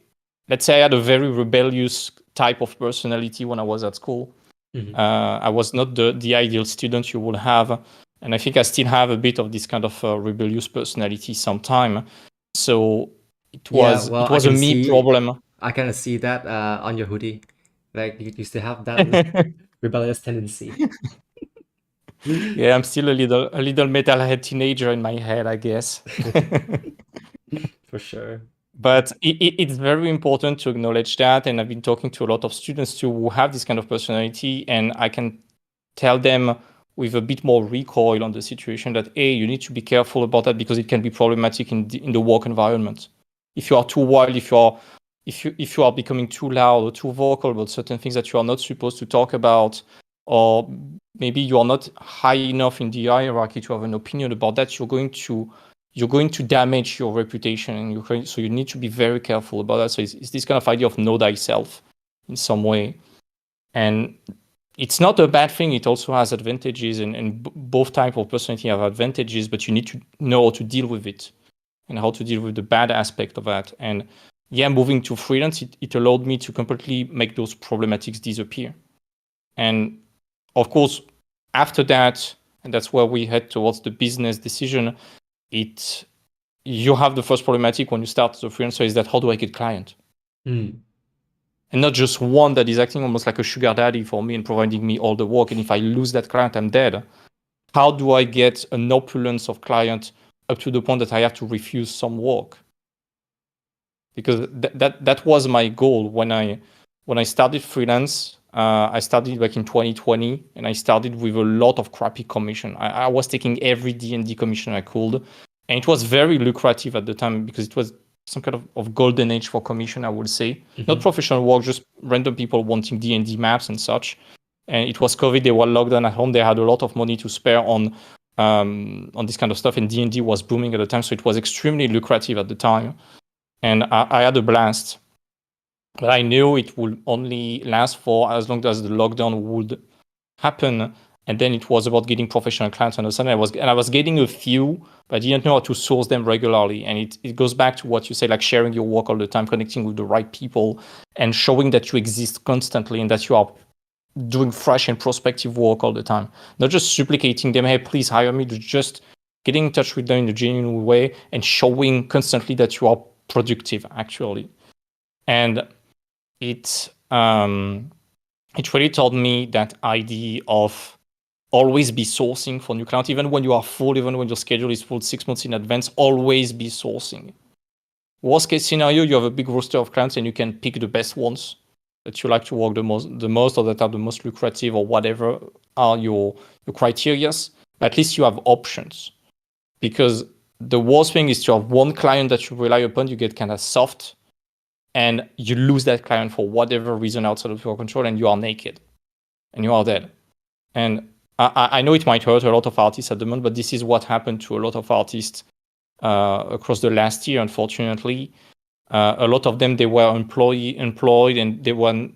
I had a very rebellious type of personality when I was at school. Mm-hmm. I was not the ideal student you would have. And I think I still have a bit of this kind of rebellious personality sometime. So it was a me problem. I kind of see that on your hoodie. Like you still have that rebellious tendency. Yeah, I'm still a little metalhead teenager in my head, I guess. For sure. But it's very important to acknowledge that. And I've been talking to a lot of students too who have this kind of personality, and I can tell them with a bit more recoil on the situation that, you need to be careful about that, because it can be problematic in the work environment. If you are too wild, if you are becoming too loud or too vocal about certain things that you are not supposed to talk about, or maybe you are not high enough in the hierarchy to have an opinion about that, you're going to damage your reputation, and so you need to be very careful about that. So it's this kind of idea of know thyself in some way. And it's not a bad thing. It also has advantages, and both types of personality have advantages, but you need to know how to deal with it and how to deal with the bad aspect of that. And yeah, moving to freelance, it allowed me to completely make those problematics disappear. And of course, after that, and that's where we head towards the business decision, you have the first problematic when you start as a freelancer, is that how do I get client? And not just one that is acting almost like a sugar daddy for me and providing me all the work. And if I lose that client, I'm dead. How do I get an opulence of client up to the point that I have to refuse some work? Because that was my goal when I started freelance. I started back in 2020, and I started with a lot of crappy commission. I was taking every D&D commission I could, and it was very lucrative at the time because it was some kind of golden age for commission, I would say. Mm-hmm. Not professional work, just random people wanting D&D maps and such. And it was COVID, they were locked down at home, they had a lot of money to spare on this kind of stuff, and D&D was booming at the time, so it was extremely lucrative at the time. And I had a blast. But I knew it would only last for as long as the lockdown would happen. And then it was about getting professional clients. And I was getting a few, but I didn't know how to source them regularly. And it goes back to what you say, like sharing your work all the time, connecting with the right people, and showing that you exist constantly and that you are doing fresh and prospective work all the time. Not just supplicating them, hey, please hire me, just getting in touch with them in a genuine way and showing constantly that you are productive, actually. And it really taught me that idea of always be sourcing for new clients, even when you are full, even when your schedule is full 6 months in advance, always be sourcing. Worst case scenario, you have a big roster of clients and you can pick the best ones that you like to work the most, or that are the most lucrative, or whatever are your criterias. But at least you have options. because the worst thing is to have one client that you rely upon, you get kind of soft, and you lose that client for whatever reason outside of your control, and you are naked and you are dead. And I know it might hurt a lot of artists at the moment, but this is what happened to a lot of artists across the last year, unfortunately. A lot of them, they were employed, and they were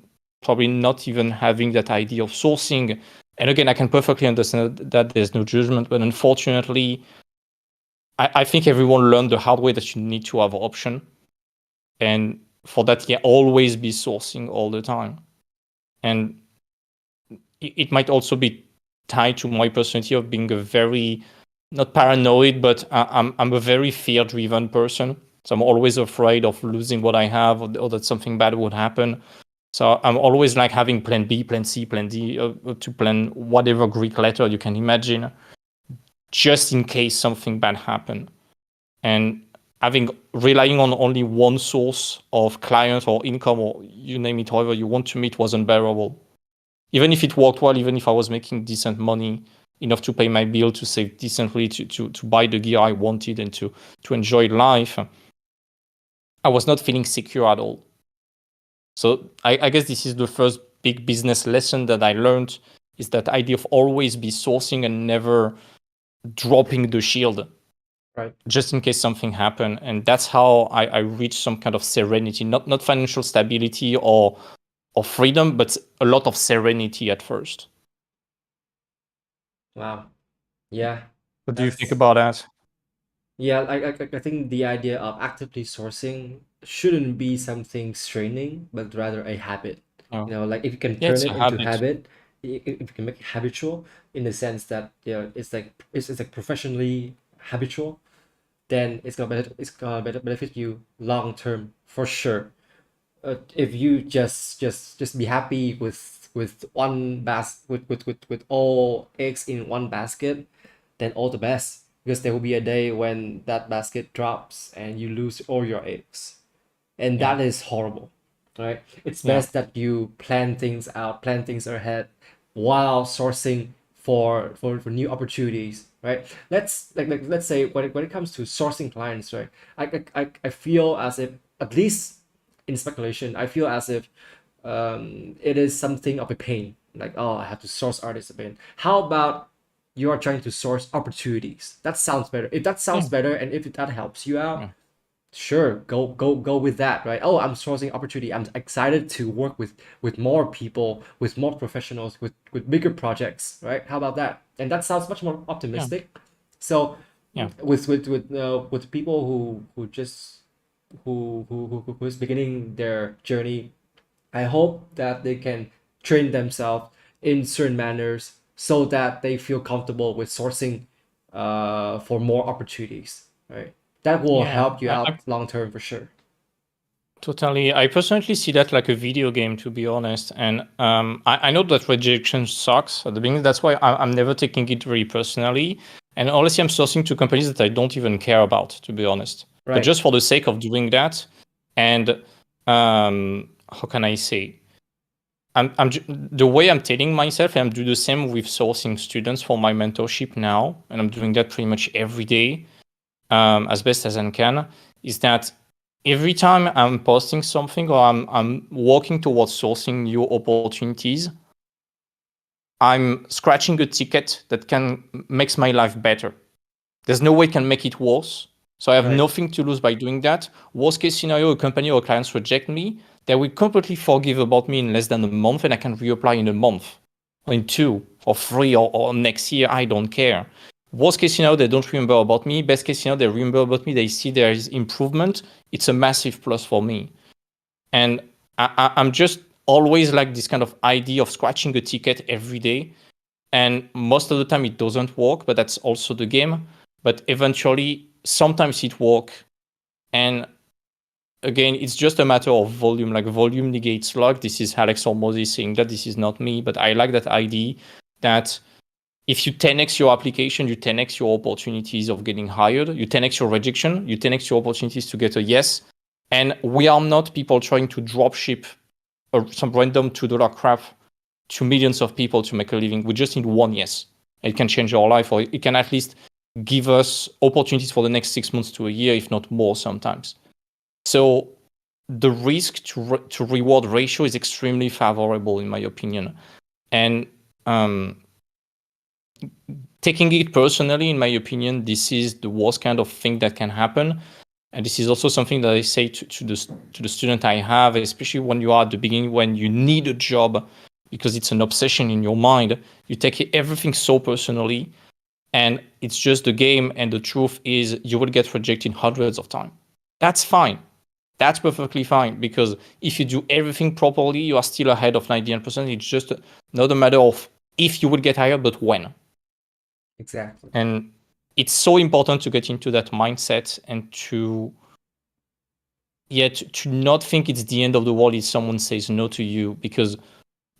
probably not even having that idea of sourcing. And again, I can perfectly understand that there's no judgment, but unfortunately, I think everyone learned the hard way that you need to have an option. And for that, yeah, always be sourcing all the time. And it might also be tied to my personality of being a very, not paranoid, but I'm a very fear-driven person. So I'm always afraid of losing what I have, or that something bad would happen. So I'm always like having plan B, plan C, plan D, to plan whatever Greek letter you can imagine, just in case something bad happened. And relying on only one source of client or income, or you name it, however you want to meet, was unbearable. Even if it worked well, even if I was making decent money, enough to pay my bill, to save decently, to buy the gear I wanted, and to enjoy life, I was not feeling secure at all. So I guess this is the first big business lesson that I learned, is that idea of always be sourcing and never dropping the shield, Right. just in case something happened. And that's how I reached some kind of serenity, not financial stability or freedom, but a lot of serenity at first. Wow. Yeah. What do you think about that? Yeah, I think the idea of actively sourcing shouldn't be something straining, but rather a habit. Oh. You know, like if you can Yeah, turn it's it a into habit. habit, if you can make it habitual in the sense that, you know, it's like professionally habitual, then it's gonna benefit you long term for sure. If you just be happy with with all eggs in one basket, then all the best, because there will be a day when that basket drops and you lose all your eggs, and Yeah. that is horrible, right? It's Yeah. best that you plan things out, plan things ahead, while sourcing for new opportunities, right? Let's say when it comes to sourcing clients, right? I feel as if, at least in speculation, I feel as if it is something of a pain. Like, oh, I have to source artists a pain. How about you are trying to source opportunities? That sounds better. If that sounds Yeah. better, and if that helps you out, Yeah. sure, go with that, right? Oh, I'm sourcing opportunity. I'm excited to work with more people, with more professionals, with bigger projects, right? How about that? And that sounds much more Yeah. optimistic. So Yeah. with people who just who's beginning their journey, I hope that they can train themselves in certain manners so that they feel comfortable with sourcing for more opportunities, right? That will Yeah. help you out long term for sure. Totally. I personally see that like a video game, to be honest. And I know that rejection sucks at the beginning. That's why I'm never taking it very personally. And honestly, I'm sourcing to companies that I don't even care about, to be honest. But Right. just for the sake of doing that, and how can I say? The way I'm telling myself, and I'm doing the same with sourcing students for my mentorship now, and I'm doing that pretty much every day, as best as I can, is that every time I'm posting something or I'm working towards sourcing new opportunities, I'm scratching a ticket that makes my life better. There's no way I can make it worse. So I have Right. nothing to lose by doing that. Worst case scenario, a company or clients reject me. They will completely forgive about me in less than a month, and I can reapply in a month, or in 2 or 3, or next year. I don't care. Worst case scenario, they don't remember about me. Best case scenario, they remember about me. They see there is improvement. It's a massive plus for me. And I'm just always like this kind of idea of scratching a ticket every day. And most of the time it doesn't work, but that's also the game. But eventually, sometimes it works. And again, it's just a matter of volume. Like volume negates luck. This is Alex or Moses saying that. This is not me. But I like that idea that if you 10x your application, you 10x your opportunities of getting hired, you 10x your rejection, you 10x your opportunities to get a yes. And we are not people trying to drop ship some random $2 crap to millions of people to make a living. We just need one yes. It can change our life, or it can at least give us opportunities for the next 6 months to a year, if not more sometimes. So the risk to reward ratio is extremely favorable in my opinion. And taking it personally, in my opinion, this is the worst kind of thing that can happen. And this is also something that I say to the student I have, especially when you are at the beginning, when you need a job because it's an obsession in your mind. You take everything so personally, and it's just a game. And the truth is, you will get rejected hundreds of times. That's fine. That's perfectly fine, because if you do everything properly, you are still ahead of 99%. It's just not a matter of if you will get hired, but when. Exactly. And it's so important to get into that mindset and to not think it's the end of the world if someone says no to you, because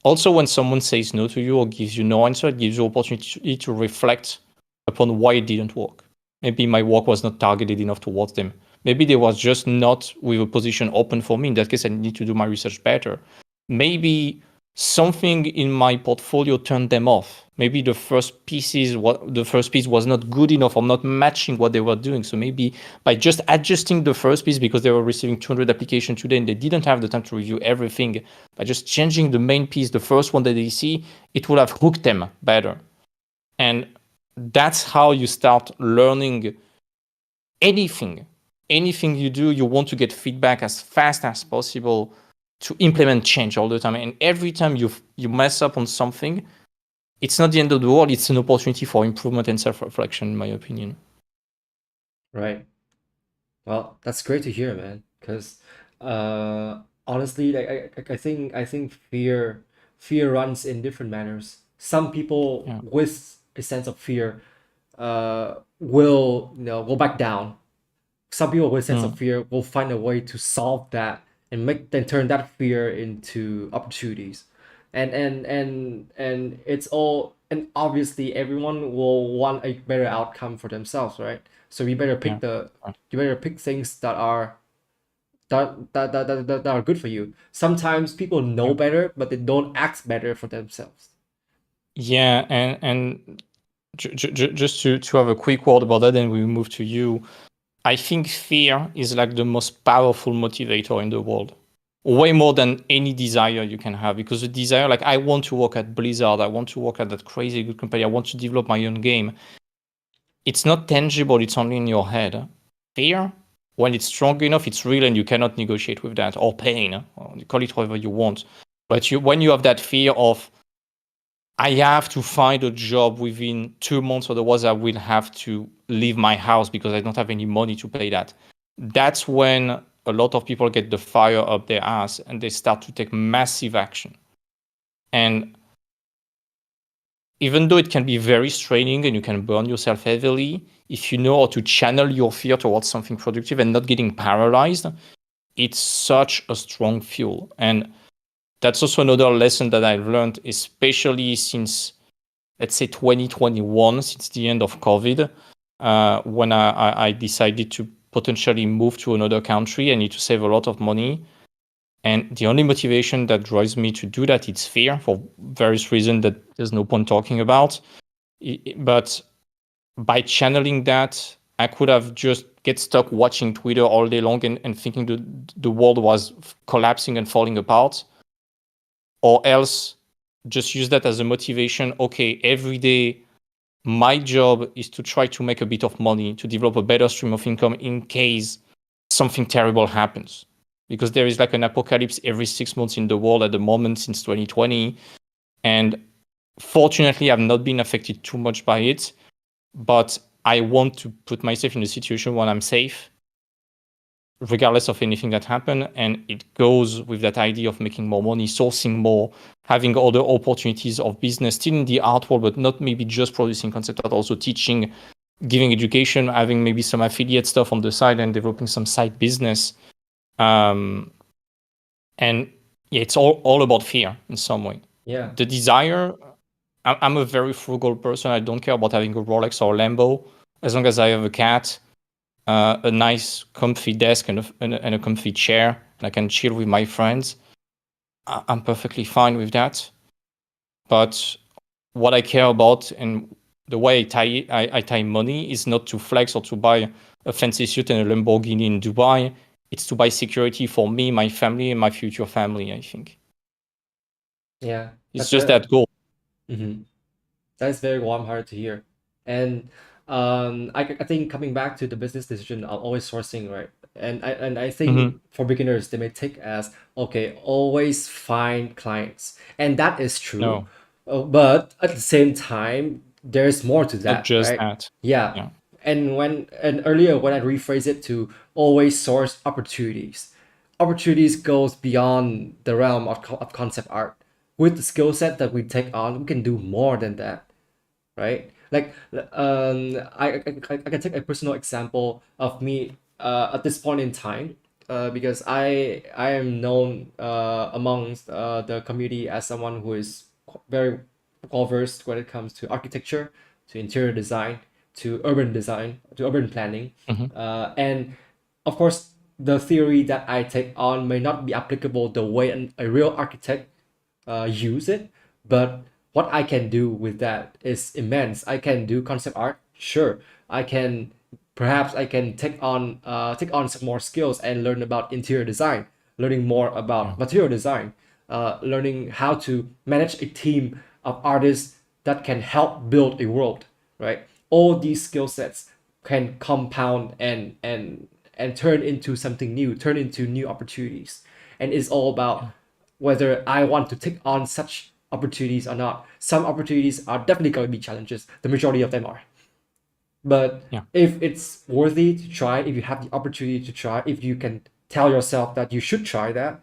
also when someone says no to you or gives you no answer, it gives you opportunity to reflect upon why it didn't work. Maybe my work was not targeted enough towards them. Maybe they was just not with a position open for me. In that case, I need to do my research better. Maybe something in my portfolio turned them off. Maybe the first piece was not good enough or not matching what they were doing. So maybe by just adjusting the first piece, because they were receiving 200 applications today and they didn't have the time to review everything, by just changing the main piece, the first one that they see, it would have hooked them better. And that's how you start learning anything. Anything you do, you want to get feedback as fast as possible to implement change all the time. And every time you mess up on something, it's not the end of the world. It's an opportunity for improvement and self-reflection, in my opinion. Right. Well, that's great to hear, man. Because honestly, like I think fear runs in different manners. Some people with a sense of fear will go back down. Some people with a sense of fear will find a way to solve that and turn that fear into opportunities. And it's all, and obviously everyone will want a better outcome for themselves, right? So you better pick things that are that are good for you. Sometimes people know better, but they don't act better for themselves. Yeah, and just to have a quick word about that, then we move to you. I think fear is like the most powerful motivator in the world, way more than any desire you can have. Because the desire, like I want to work at Blizzard, I want to work at that crazy good company, I want to develop my own game. It's not tangible, it's only in your head. Fear, when it's strong enough, it's real and you cannot negotiate with that. Or pain, or you call it however you want. But when you have that fear of, I have to find a job within 2 months, otherwise I will have to leave my house because I don't have any money to pay that. That's when a lot of people get the fire up their ass and they start to take massive action. And even though it can be very straining and you can burn yourself heavily, if you know how to channel your fear towards something productive and not getting paralyzed, it's such a strong fuel. And that's also another lesson that I've learned, especially since, let's say, 2021, since the end of COVID, when I decided to potentially move to another country. I need to save a lot of money. And the only motivation that drives me to do that is fear, for various reasons that there's no point talking about. But by channeling that, I could have just get stuck watching Twitter all day long and thinking the world was collapsing and falling apart. Or else just use that as a motivation. Okay, every day my job is to try to make a bit of money, to develop a better stream of income in case something terrible happens. Because there is like an apocalypse every 6 months in the world at the moment since 2020. And fortunately, I've not been affected too much by it. But I want to put myself in a situation where I'm safe, regardless of anything that happened. And it goes with that idea of making more money, sourcing more, having other opportunities of business, still in the art world, but not maybe just producing content, but also teaching, giving education, having maybe some affiliate stuff on the side and developing some side business. And yeah, it's all about fear in some way. Yeah. The desire, I'm a very frugal person. I don't care about having a Rolex or a Lambo. As long as I have a cat, a nice comfy desk and a comfy chair, and I can chill with my friends, I'm perfectly fine with that. But what I care about and the way I tie money is not to flex or to buy a fancy suit and a Lamborghini in Dubai. It's to buy security for me, my family, and my future family, I think. Yeah, It's just that goal. Mm-hmm. That's very warm-hearted to hear. And I think coming back to the business decision of always sourcing, right? And I think for beginners, they may take as, okay, always find clients. And that is true. No, But at the same time, there's more to not that, just right? that. Yeah. Yeah. And earlier when I rephrase it to always source opportunities, opportunities goes beyond the realm of concept art. With the skill set that we take on, we can do more than that, right? Like, I can take a personal example of me at this point in time, because I am known amongst the community as someone who is very well versed when it comes to architecture, to interior design, to urban design, to urban planning, and of course the theory that I take on may not be applicable the way a real architect use it, but what I can do with that is immense. I can do concept art, sure. I can perhaps I can take on some more skills and learn about interior design, learning more about material design, learning how to manage a team of artists that can help build a world, right? All these skill sets can compound and turn into something new, turn into new opportunities. And it's all about whether I want to take on such opportunities or not. Some opportunities are definitely going to be challenges. The majority of them are. But if it's worthy to try, if you have the opportunity to try, if you can tell yourself that you should try that,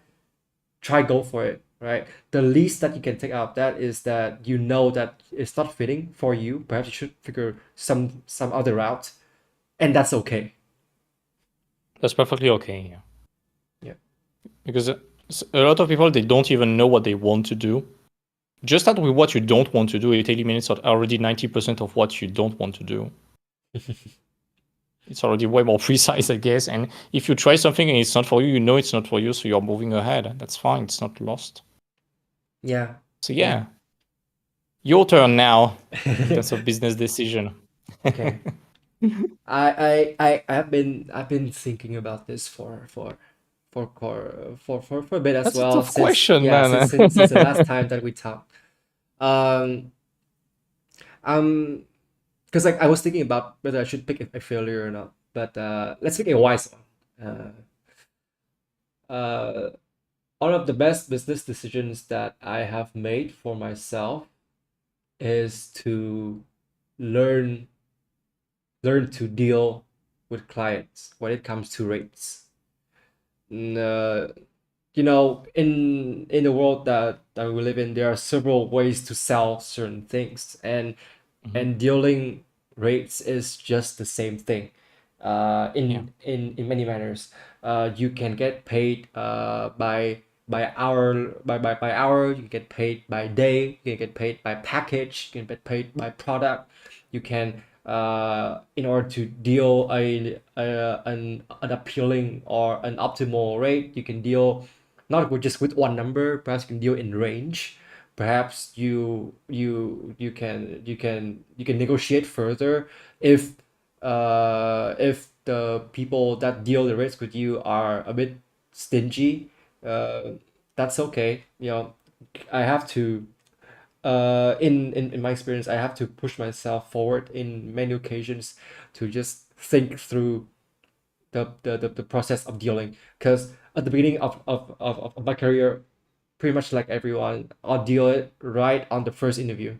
try go for it, right? The least that you can take out of that is that you know that it's not fitting for you. Perhaps you should figure some other route, and that's okay. That's perfectly okay. Yeah. Yeah. Because a lot of people, they don't even know what they want to do. Just start with what you don't want to do. It eliminates already 90% of what you don't want to do. It's already way more precise, I guess. And if you try something and it's not for you, you know it's not for you, so you're moving ahead. That's fine. It's not lost. Yeah. So yeah. Your turn now in terms of business decision. Okay. I've been thinking about this for a bit as That's a well tough question, man. since the last time that we talked. Um, because like I was thinking about whether I should pick a failure or not, but let's pick a wise one. One of the best business decisions that I have made for myself is to learn to deal with clients when it comes to rates. You know, in the world that we live in, there are several ways to sell certain things, and dealing rates is just the same thing. In many manners, you can get paid by hour by hour. You can get paid by day. You can get paid by package. You can get paid by product. You can in order to deal an appealing or an optimal rate, you can deal not with just with one number. Perhaps you can deal in range. Perhaps you can negotiate further if the people that deal the rates with you are a bit stingy. That's okay. You know, I have to in my experience, I have to push myself forward in many occasions to just think through the process of dealing. Because at the beginning of my career, pretty much like everyone, I'll deal it right on the first interview.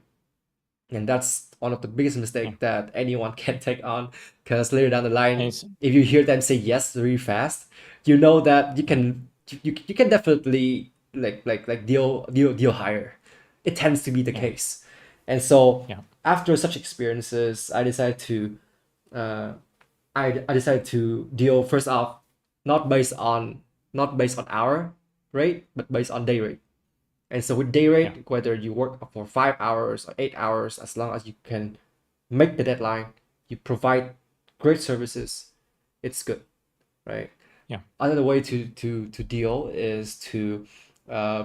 And that's one of the biggest mistakes that anyone can take on. Because later down the line, if you hear them say yes really fast, you know that you can definitely deal higher. It tends to be the case. And so after such experiences, uh, I decided to deal first off not based on hour rate, but based on day rate. And so with day rate, whether you work for 5 hours or 8 hours, as long as you can make the deadline, you provide great services, it's good, right? Yeah. Another way to deal is to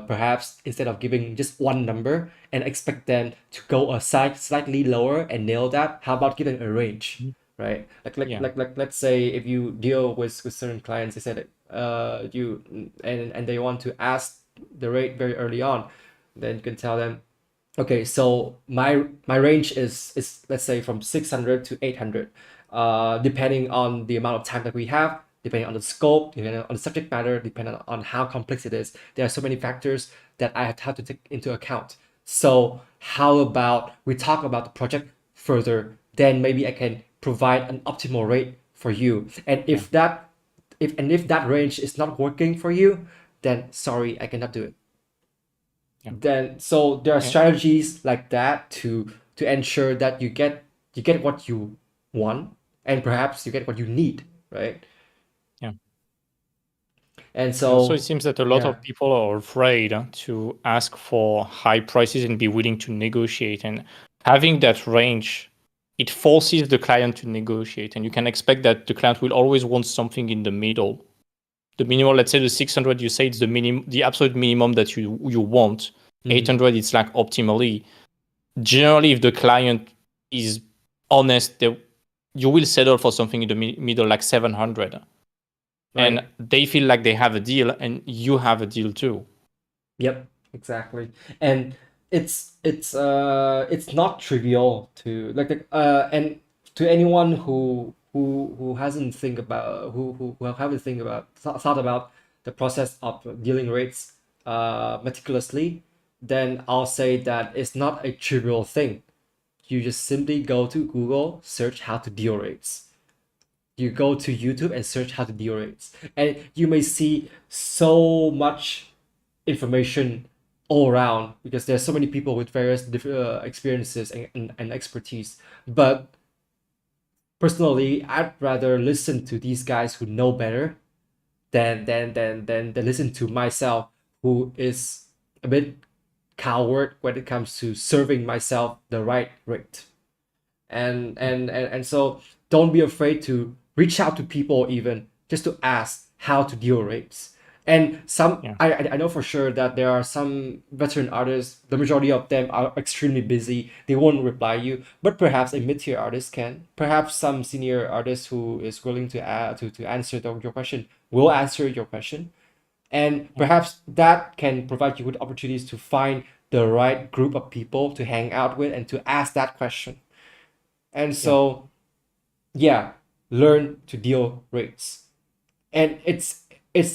perhaps instead of giving just one number and expect them to go a slightly lower and nail that, how about giving a range, right? Let's say if you deal with certain clients, they said you and they want to ask the rate very early on, then you can tell them, okay, so my range is let's say from 600 to 800, depending on the amount of time that we have, depending on the scope, depending on the subject matter, depending on how complex it is. There are so many factors that I have to take into account. So how about we talk about the project further? Then maybe I can provide an optimal rate for you. And if that range is not working for you, then sorry, I cannot do it. Then so there are strategies like that to ensure that you get what you want, and perhaps you get what you need, right? And So so it seems that a lot of people are afraid to ask for high prices and be willing to negotiate. And having that range, it forces the client to negotiate. And you can expect that the client will always want something in the middle. The minimum, let's say the 600, you say it's the absolute minimum that you want. 800, it's like optimally. Generally, if the client is honest, you will settle for something in the middle, like 700. And they feel like they have a deal and you have a deal too. Yep, exactly. And it's not trivial to and to anyone who hasn't think about who haven't thought about the process of dealing rates meticulously, then I'll say that it's not a trivial thing. You just simply go to Google, search how to deal rates. You go to YouTube and search how to deal rates, and you may see so much information all around because there's so many people with various different experiences and expertise. But personally, I'd rather listen to these guys who know better than listen to myself, who is a bit coward when it comes to serving myself the right rate. And so don't be afraid to reach out to people, even just to ask how to deal rates. And I know for sure that there are some veteran artists, the majority of them are extremely busy, they won't reply you, but perhaps a mid-tier artist can, perhaps some senior artist who is willing to answer your question will answer your question. And perhaps that can provide you with opportunities to find the right group of people to hang out with and to ask that question. And so learn to deal rates. And it's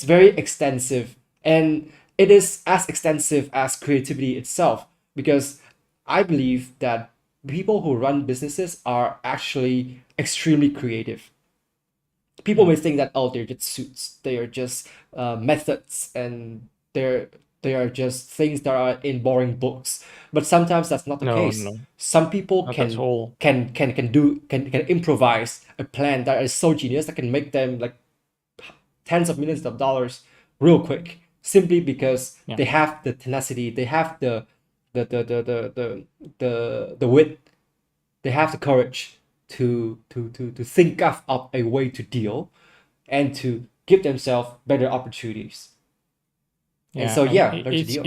very extensive, and it is as extensive as creativity itself, because I believe that people who run businesses are actually extremely creative. People may think that, oh, they're just suits, they are just methods, and they are just things that are in boring books. But sometimes that's not the case. Some people can improvise a plan that is so genius that can make them like tens of millions of dollars real quick, simply because they have the tenacity, they have the wit, they have the courage to think of a way to deal and to give themselves better opportunities. And so learn to deal.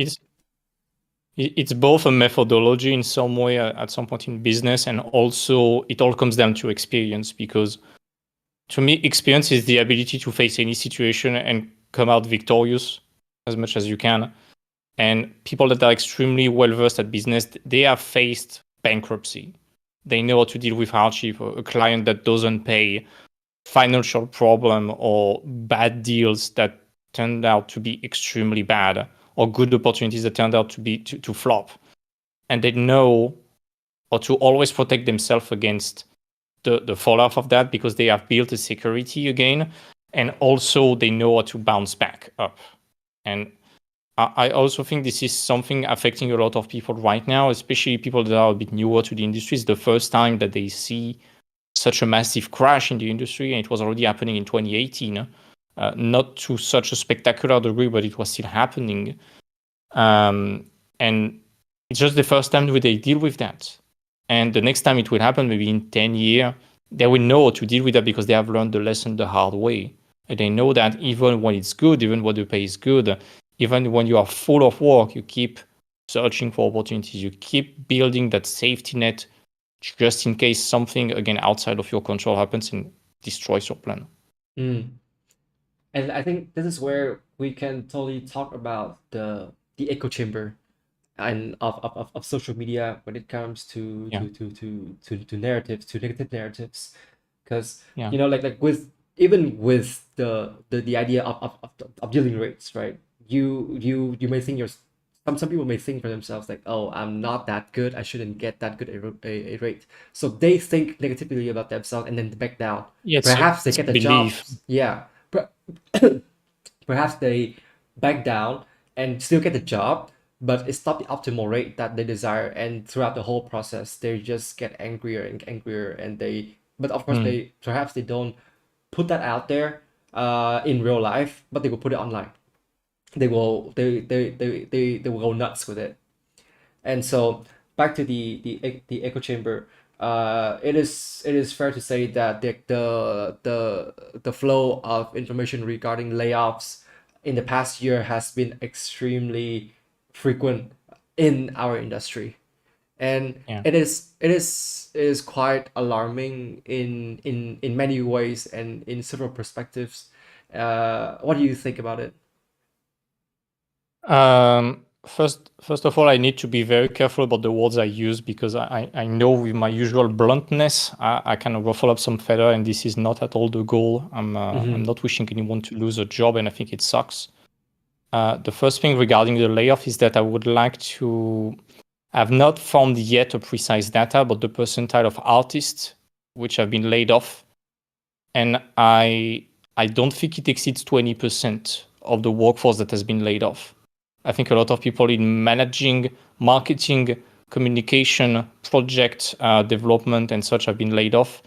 It's both a methodology in some way at some point in business, and also it all comes down to experience, because to me, experience is the ability to face any situation and come out victorious as much as you can. And people that are extremely well versed at business, they have faced bankruptcy. They know how to deal with hardship, or a client that doesn't pay, financial problem, or bad deals that turned out to be extremely bad, or good opportunities that turned out to be to flop. And they know how to always protect themselves against the fallout of that, because they have built a security again, and also they know how to bounce back up. And I also think this is something affecting a lot of people right now, especially people that are a bit newer to the industry. It's the first time that they see such a massive crash in the industry, and it was already happening in 2018. Not to such a spectacular degree, but it was still happening. And it's just the first time that they deal with that. And the next time it will happen, maybe in 10 years, they will know how to deal with that, because they have learned the lesson the hard way. And they know that even when it's good, even when the pay is good, even when you are full of work, you keep searching for opportunities. You keep building that safety net just in case something, again, outside of your control happens and destroys your plan. Mm. And I think this is where we can totally talk about the echo chamber and of social media when it comes Yeah. to narratives, to negative narratives. Because Yeah. like with even with the idea of dealing rates, right? You may think some people may think for themselves like, oh, I'm not that good, I shouldn't get that good a rate, so they think negatively about themselves and then back down. Yeah, Perhaps they it's a get the belief. jobs, yeah. Perhaps they back down and still get the job, but it's not the optimal rate that they desire. And throughout the whole process, they just get angrier and angrier. And but of course, Mm. perhaps they don't put that out there in real life, but they will put it online. They will go nuts with it. And so back to the echo chamber, it is fair to say that the flow of information regarding layoffs in the past year has been extremely frequent in our industry, and Yeah. it is quite alarming in many ways and in several perspectives. What do you think about it? First of all, I need to be very careful about the words I use because I know with my usual bluntness, I kind of ruffle up some feather, and this is not at all the goal. I'm not wishing anyone to lose a job, and I think it sucks. The first thing regarding the layoff is that I would like to. I've not found yet a precise data, but the percentile of artists which have been laid off, and I don't think it exceeds 20% of the workforce that has been laid off. I think a lot of people in managing, marketing, communication, project development, and such have been laid off.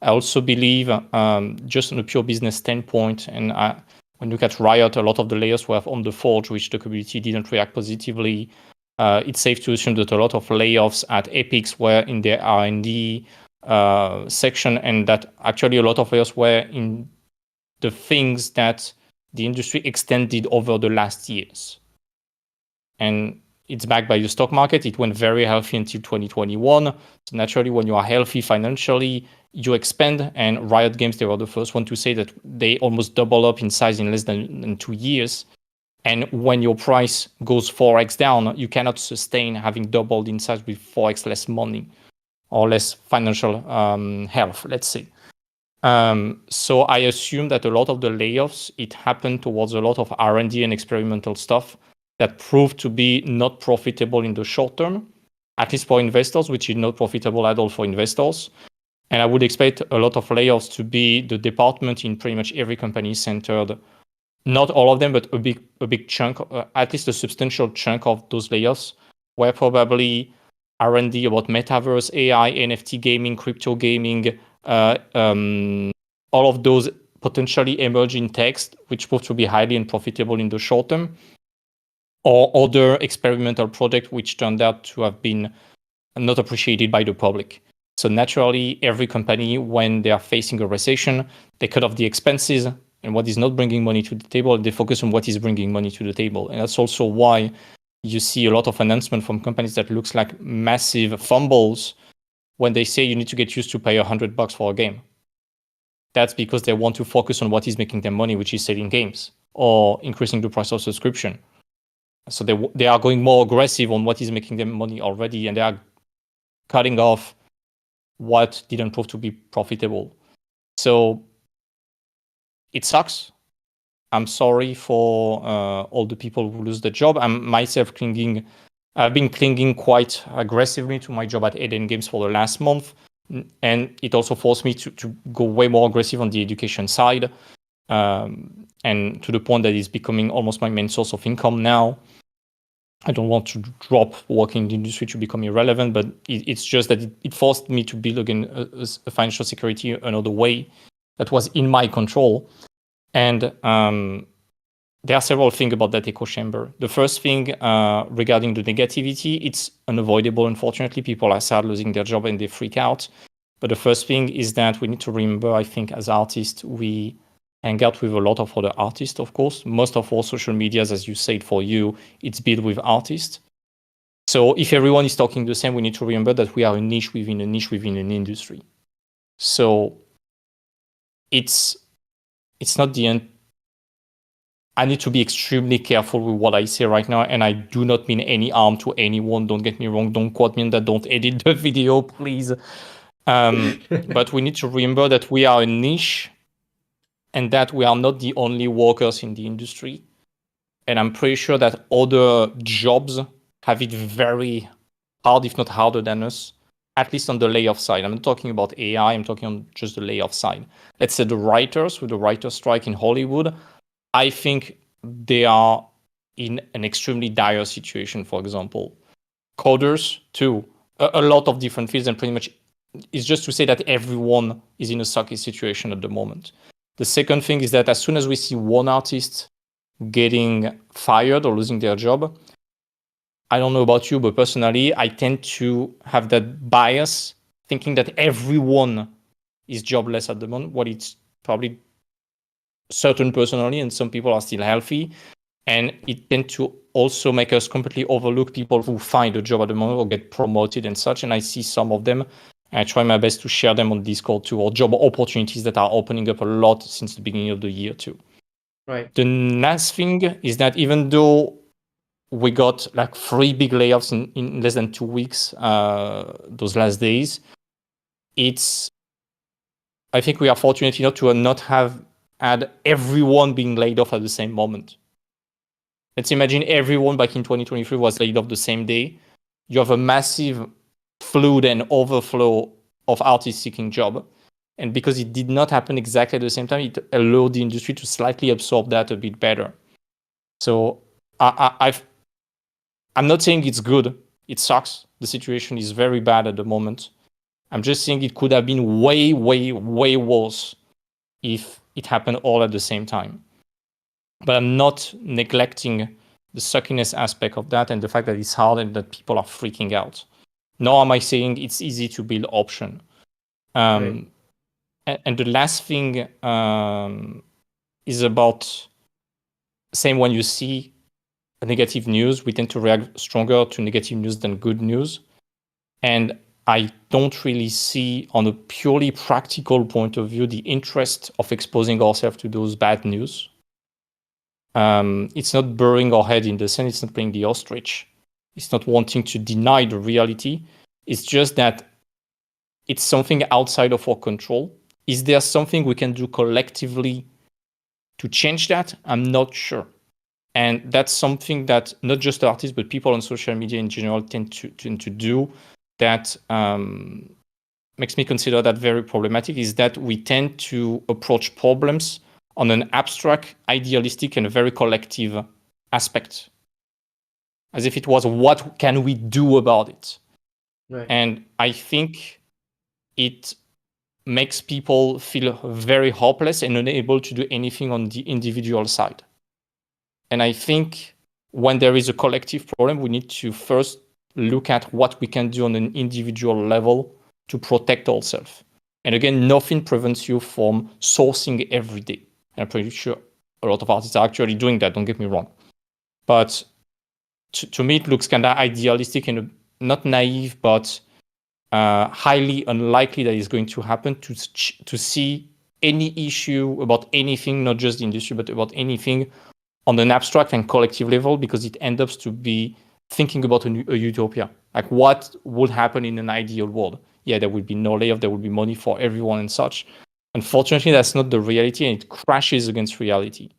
I also believe, just on a pure business standpoint, and when you look at Riot, a lot of the layers were on the Forge, which the community didn't react positively. It's safe to assume that a lot of layoffs at Epics were in their R&D section, and that actually a lot of layoffs were in the things that the industry extended over the last years. And it's backed by the stock market. It went very healthy until 2021. So naturally, when you are healthy financially, you expand. And Riot Games, they were the first one to say that they almost double up in size in less than 2 years. And when your price goes 4x down, you cannot sustain having doubled in size with 4x less money or less financial health, let's say. So I assume that a lot of the layoffs, it happened towards a lot of R&D and experimental stuff that proved to be not profitable in the short term, at least for investors, which is not profitable at all for investors. And I would expect a lot of layoffs to be the department in pretty much every company centered, not all of them, but a big chunk, at least a substantial chunk of those layoffs, were probably R&D about metaverse, AI, NFT gaming, crypto gaming, all of those potentially emerging techs, which proved to be highly unprofitable in the short term, or other experimental projects which turned out to have been not appreciated by the public. So naturally, every company, when they are facing a recession, they cut off the expenses and what is not bringing money to the table, and they focus on what is bringing money to the table. And that's also why you see a lot of announcements from companies that looks like massive fumbles when they say you need to get used to pay $100 for a game. That's because they want to focus on what is making them money, which is selling games or increasing the price of subscription. So they are going more aggressive on what is making them money already, and they are cutting off what didn't prove to be profitable. So it sucks. I'm sorry for all the people who lose the job. I'm myself I've been clinging quite aggressively to my job at Eden Games for the last month. And it also forced me to go way more aggressive on the education side. And to the point that it's becoming almost my main source of income now. I don't want to drop working in the industry to become irrelevant, but it's just that it forced me to build again a financial security another way that was in my control. And there are several things about that echo chamber. The first thing regarding the negativity, it's unavoidable. Unfortunately, people are sad losing their job and they freak out. But the first thing is that we need to remember, I think, as artists, we hang out with a lot of other artists, of course. Most of our social medias, as you said, for you, it's built with artists. So if everyone is talking the same, we need to remember that we are a niche within an industry. So it's not the end. I need to be extremely careful with what I say right now, and I do not mean any harm to anyone. Don't get me wrong. Don't quote me on that. Don't edit the video, please. But we need to remember that we are a niche and that we are not the only workers in the industry. And I'm pretty sure that other jobs have it very hard, if not harder than us, at least on the layoff side. I'm not talking about AI, I'm talking on just the layoff side. Let's say the writers, with the writer's strike in Hollywood, I think they are in an extremely dire situation, for example. Coders, too. A lot of different fields, and pretty much it's just to say that everyone is in a sucky situation at the moment. The second thing is that as soon as we see one artist getting fired or losing their job, I don't know about you, but personally, I tend to have that bias, thinking that everyone is jobless at the moment, what it's probably certain personally, and some people are still healthy. And it tends to also make us completely overlook people who find a job at the moment or get promoted and such. And I see some of them. I try my best to share them on Discord too, or job opportunities that are opening up a lot since the beginning of the year too. Right. The last thing is that even though we got like 3 big layoffs in less than 2 weeks, those last days, I think we are fortunate enough to not have had everyone being laid off at the same moment. Let's imagine everyone back in 2023 was laid off the same day. You have a massive flood and overflow of artists seeking job. And because it did not happen exactly at the same time, it allowed the industry to slightly absorb that a bit better. So I'm not saying it's good. It sucks. The situation is very bad at the moment. I'm just saying it could have been way, way, way worse if it happened all at the same time. But I'm not neglecting the suckiness aspect of that and the fact that it's hard and that people are freaking out. Nor am I saying it's easy to build option. Right. And the last thing is about saying when you see a negative news, we tend to react stronger to negative news than good news. And I don't really see, on a purely practical point of view, the interest of exposing ourselves to those bad news. It's not burying our head in the sand. It's not playing the ostrich. It's not wanting to deny the reality. It's just that it's something outside of our control. Is there something we can do collectively to change that? I'm not sure. And that's something that not just artists, but people on social media in general tend to do that makes me consider that very problematic, is that we tend to approach problems on an abstract, idealistic, and very collective aspect, as if it was what can we do about it. Right. And I think it makes people feel very hopeless and unable to do anything on the individual side. And I think when there is a collective problem, we need to first look at what we can do on an individual level to protect ourselves. And again, nothing prevents you from sourcing every day. And I'm pretty sure a lot of artists are actually doing that, don't get me wrong. But to me, it looks kind of idealistic and not naive, but highly unlikely that it's going to happen to see any issue about anything, not just the industry, but about anything on an abstract and collective level, because it ends up to be thinking about a utopia. Like what would happen in an ideal world? Yeah, there would be no layoff, there would be money for everyone and such. Unfortunately, that's not the reality, and it crashes against reality.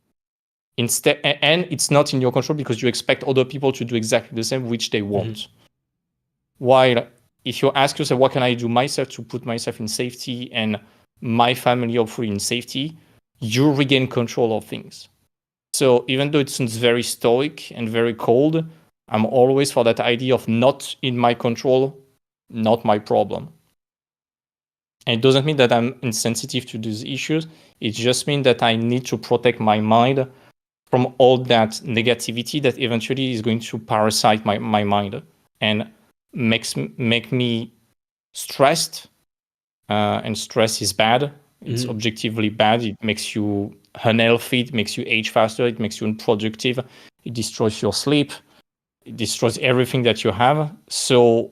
Instead, and it's not in your control because you expect other people to do exactly the same, which they won't. Mm-hmm. While if you ask yourself, what can I do myself to put myself in safety and my family hopefully in safety, you regain control of things. So even though it sounds very stoic and very cold, I'm always for that idea of not in my control, not my problem. And it doesn't mean that I'm insensitive to these issues. It just means that I need to protect my mind from all that negativity that eventually is going to parasite my mind and make me stressed. And stress is bad. It's objectively bad. It makes you unhealthy. It makes you age faster. It makes you unproductive. It destroys your sleep. It destroys everything that you have. So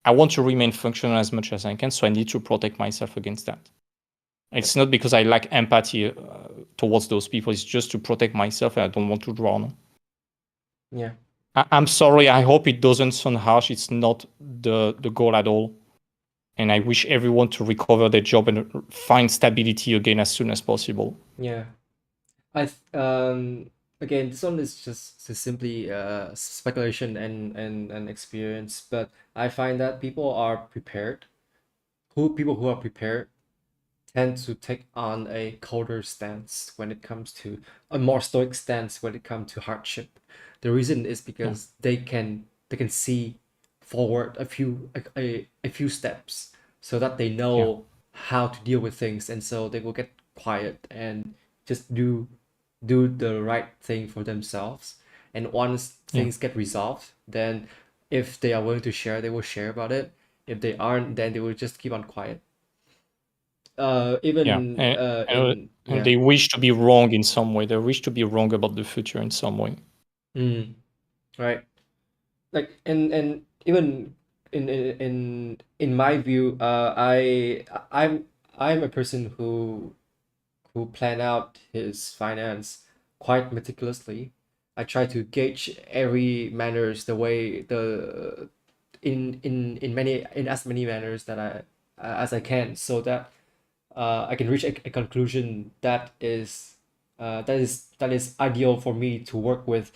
I want to remain functional as much as I can. So I need to protect myself against that. It's not because I lack empathy towards those people. It's just to protect myself, and I don't want to drown. Yeah. I'm sorry. I hope it doesn't sound harsh. It's not the goal at all. And I wish everyone to recover their job and find stability again as soon as possible. Yeah. Again, this one is just simply speculation and experience, but I find that people who are prepared tend to take on a colder stance when it comes to a more stoic stance when it comes to hardship. The reason is because they can see forward a few steps so that they know how to deal with things, and so they will get quiet and just do the right thing for themselves. And once things get resolved, then if they are willing to share, they will share about it. If they aren't, then they will just keep on quiet. Even in And yeah. they wish to be wrong in some way. They wish to be wrong about the future in some way. Right. Like and even in my view, I'm a person who plan out his finance quite meticulously. I try to gauge every manners the way the in as many manners that I as I can, so that I can reach a conclusion that is ideal for me to work with,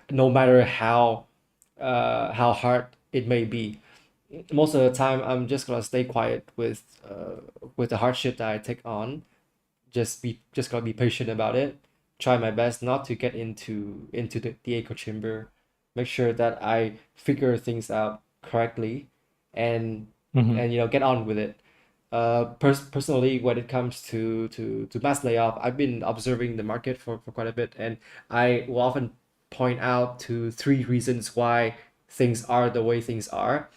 no matter how hard it may be. Most of the time, I'm just gonna stay quiet with the hardship that I take on. Just gotta be patient about it. Try my best not to get into the echo chamber. Make sure that I figure things out correctly, and Mm-hmm. get on with it. Personally, when it comes to mass layoff, I've been observing the market for quite a bit, and I will often point out to three reasons why things are the way things are.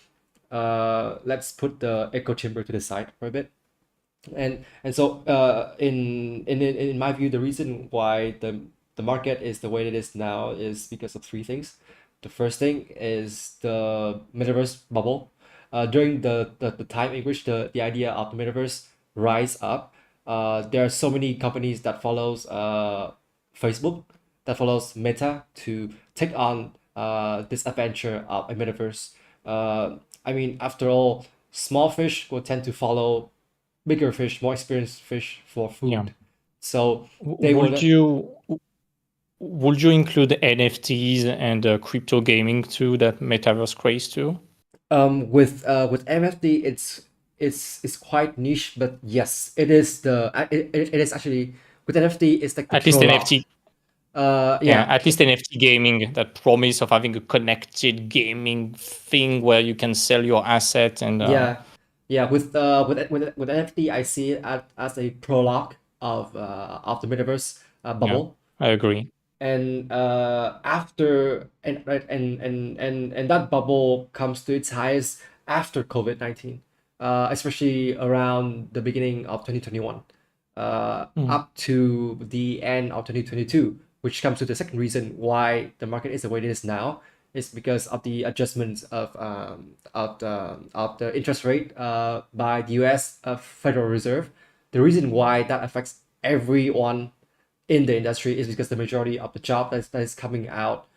Let's put the echo chamber to the side for a bit. And so in my view, the reason why the market is the way it is now is because of three things. The first thing is the metaverse bubble. During the time in which the idea of the metaverse rise up, there are so many companies that follows Facebook, that follows Meta to take on this adventure of a metaverse. I mean, after all, small fish will tend to follow bigger fish, more experienced fish for Yeah. food. So they will Would you include NFTs and crypto gaming to that metaverse craze too? with MFD, it's quite niche, but yes, it is it is actually with NFT, it's like the At least prologue. NFT, Yeah. at least NFT gaming, that promise of having a connected gaming thing where you can sell your asset and Yeah, with NFT, I see it as a prologue of the metaverse yeah, bubble. I agree. And after and right and that bubble comes to its highest after COVID-19, especially around the beginning of 2021, up to the end of 2022, which comes to the second reason why the market is the way it is now, is because of the adjustments of the interest rate by the US Federal Reserve. The reason why that affects everyone in the industry is because the majority of the job that is coming out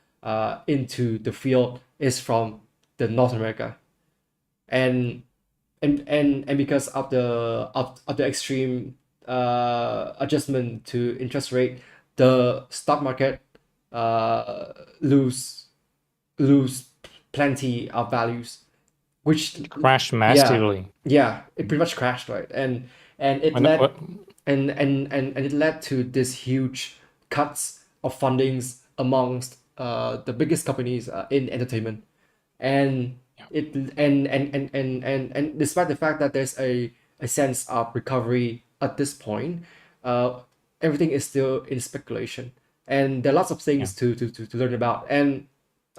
into the field is from the North America, and and because of the extreme adjustment to interest rate, the stock market uh, lose lose plenty of values, which It crashed yeah, massively. it pretty much crashed, right? And it led and it led to this huge cuts of fundings amongst the biggest companies in entertainment. And it and despite the fact that there's a sense of recovery at this point, uh, everything is still in speculation, and there are lots of things to learn about, and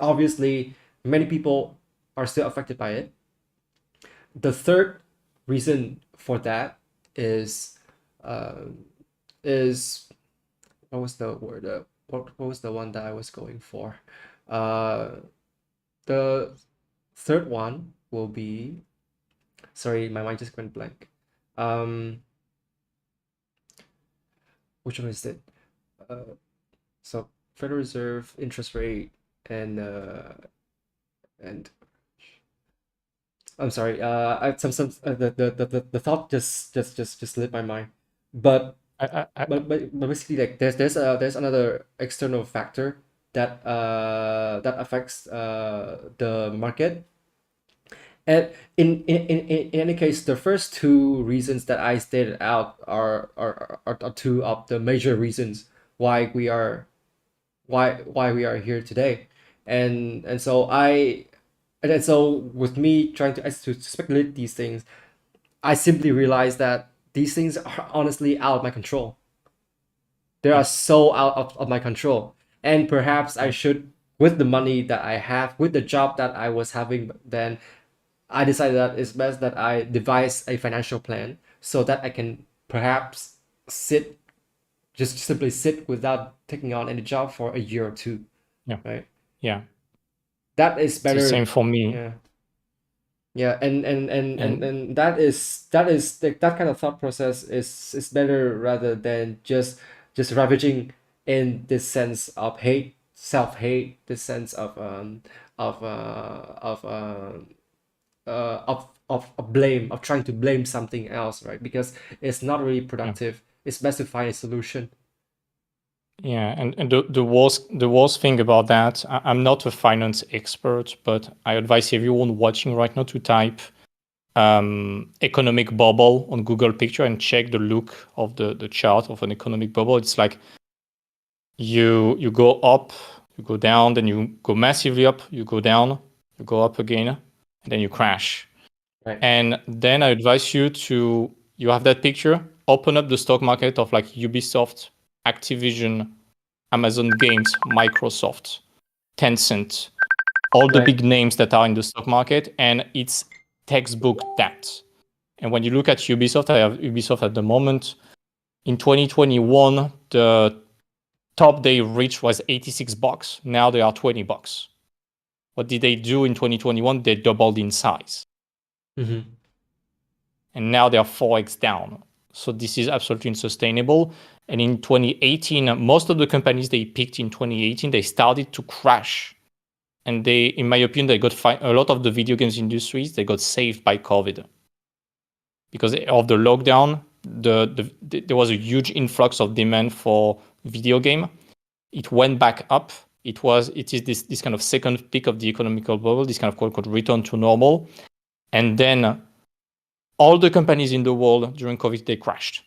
obviously many people are still affected by it. The third reason for that is is, what was the word? What was the one that I was going for? The third one will be, sorry, my mind just went blank. Which one is it? So Federal Reserve interest rate and I'm sorry. The thought just slipped my mind. But but basically, like there's another external factor that affects the market. And in any case, the first two reasons that I stated out are two of the major reasons why we are we are here today. And so with me trying to speculate these things, I simply realized that these things are honestly out of my control. They are so out of my control. And perhaps I should, with the money that I have, with the job that I was having then, I decided that it's best that I devise a financial plan so that I can perhaps just simply sit without taking on any job for a year or two. Yeah. Right. Yeah. That is better. It's the same for me. Yeah. Yeah, and that kind of thought process is better rather than just ravaging in this sense of hate, self-hate, this sense of blame, of trying to blame something else, right? Because it's not really productive. It's best to find a solution. Yeah, and the worst thing about that, I'm not a finance expert, but I advise everyone watching right now to type economic bubble on Google Picture and check the look of the chart of an economic bubble. It's like you go up, you go down, then you go massively up, you go down, you go up again, and then you crash. Right. And then I advise you have that picture, open up the stock market of like Ubisoft, Activision, Amazon Games, Microsoft, Tencent, all the big names that are in the stock market, and it's textbook that. And when you look at Ubisoft, I have Ubisoft at the moment. In 2021, the top they reached was $86. Now they are $20. What did they do in 2021? They doubled in size. Mm-hmm. And now they are 4x down. So this is absolutely unsustainable. And in 2018, most of the companies they picked in 2018, they started to crash. And they, in my opinion, they got a lot of the video games industries, they got saved by COVID. Because of the lockdown, there was a huge influx of demand for video game. It went back up. It is this kind of second peak of the economical bubble, this kind of quote unquote return to normal. And then all the companies in the world during COVID, they crashed.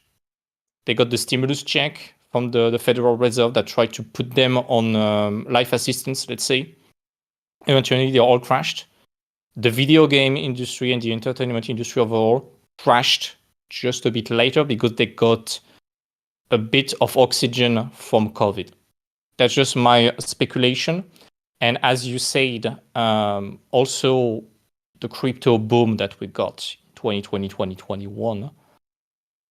They got the stimulus check from the Federal Reserve that tried to put them on life assistance, let's say. Eventually, they all crashed. The video game industry and the entertainment industry overall crashed just a bit later because they got a bit of oxygen from COVID. That's just my speculation. And as you said, also the crypto boom that we got 2020, 2021,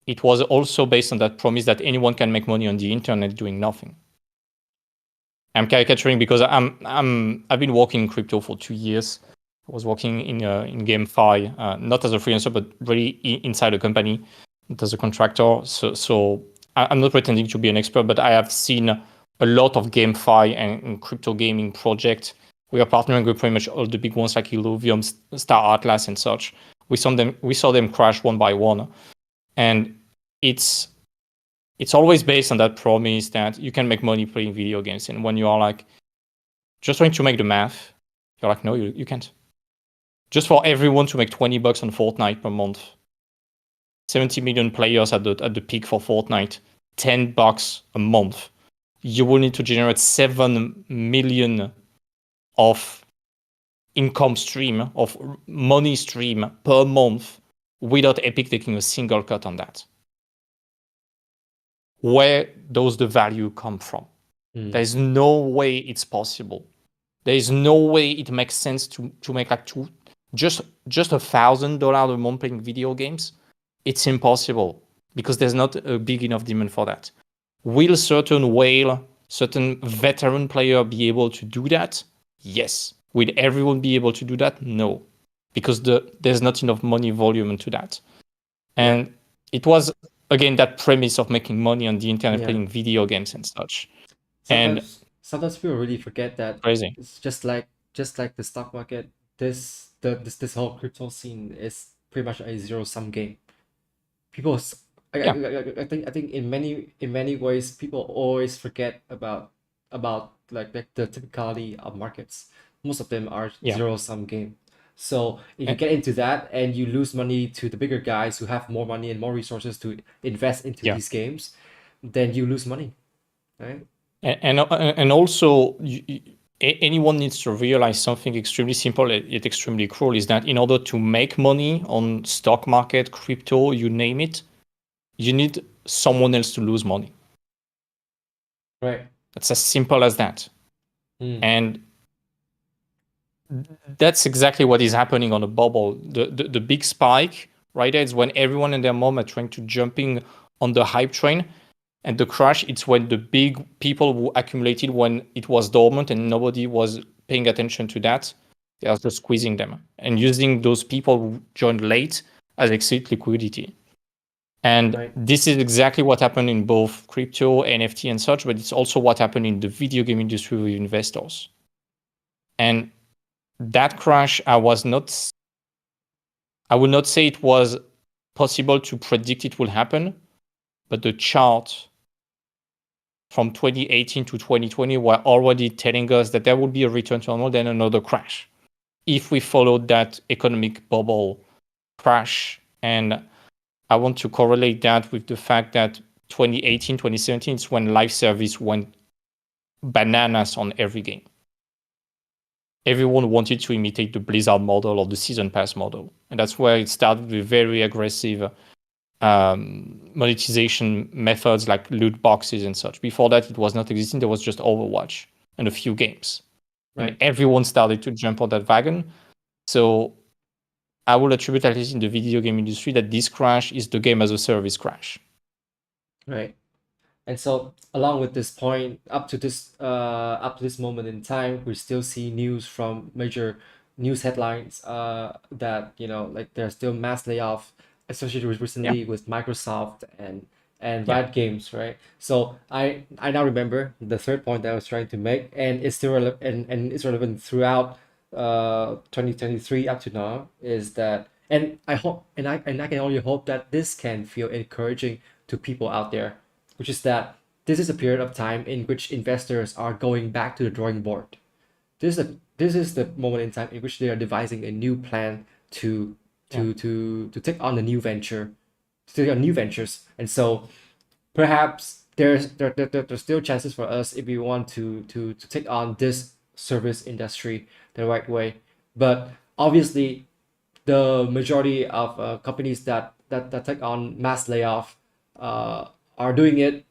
it was also based on that promise that anyone can make money on the internet doing nothing. I'm caricaturing because I've been working in crypto for 2 years. I was working in GameFi, not as a freelancer, but really inside a company, not as a contractor. So I'm not pretending to be an expert, but I have seen a lot of GameFi and crypto gaming projects. We are partnering with pretty much all the big ones like Illuvium, Star Atlas, and such. We saw them crash one by one, and it's always based on that promise that you can make money playing video games. And when you are like just trying to make the math, you're like, no, you can't. Just for everyone to make $20 on Fortnite per month, 70 million players at the peak for Fortnite, $10 a month. You will need to generate 7 million of income stream, of money stream per month without Epic taking a single cut on that. Where does the value come from? There's no way it's possible. There is no way it makes sense to make like just $1,000 a month playing video games. It's impossible. because there's not a big enough demand for that. Will certain whale, certain veteran player be able to do that? Yes. Will everyone be able to do that? No, because there's not enough money volume into that. And it was, again, that premise of making money on the internet playing video games and such. Sometimes people really forget that Crazy. it's just like the stock market. This whole crypto scene is pretty much a zero-sum game. People, I think in many ways people always forget about like the typicality of markets. Most of them are zero-sum game. So if you get into that and you lose money to the bigger guys who have more money and more resources to invest into these games, then you lose money, right? And also, anyone needs to realize something extremely simple yet extremely cruel, is that in order to make money on stock market, crypto, you name it, you need someone else to lose money. Right. It's as simple as that. And that's exactly what is happening on a bubble. The big spike, right there, is when everyone and their mom are trying to jumping on the hype train. And the crash, it's when the big people who accumulated when it was dormant and nobody was paying attention to that, they are just squeezing them and using those people who joined late as exit liquidity. And this is exactly what happened in both crypto, NFT, and such, but it's also what happened in the video game industry with investors. And that crash, I would not say it was possible to predict it will happen, but the chart from 2018 to 2020 were already telling us that there would be a return to normal, then another crash, if we followed that economic bubble crash. And I want to correlate that with the fact that 2018, 2017 is when live service went bananas on every game. Everyone wanted to imitate the Blizzard model or the season pass model. And that's where it started with very aggressive monetization methods like loot boxes and such. Before that, it was not existing. There was just Overwatch and a few games. And everyone started to jump on that wagon. So I will attribute, at least in the video game industry, that this crash is the game as a service crash. Right. And so along with this point, up to this moment in time, we still see news from major news headlines that, like there's still mass layoff associated with recently with Microsoft and Riot Games, right? So I now remember the third point that I was trying to make, and it's still and it's relevant throughout 2023 up to now, is that, and I hope, and I can only hope that this can feel encouraging to people out there, which is that this is a period of time in which investors are going back to the drawing board. This is the moment in time in which they are devising a new plan to take on a new venture, to take on new ventures. And so perhaps there's still chances for us if we want to take on this service industry the right way. But obviously the majority of companies that take on mass layoff are doing it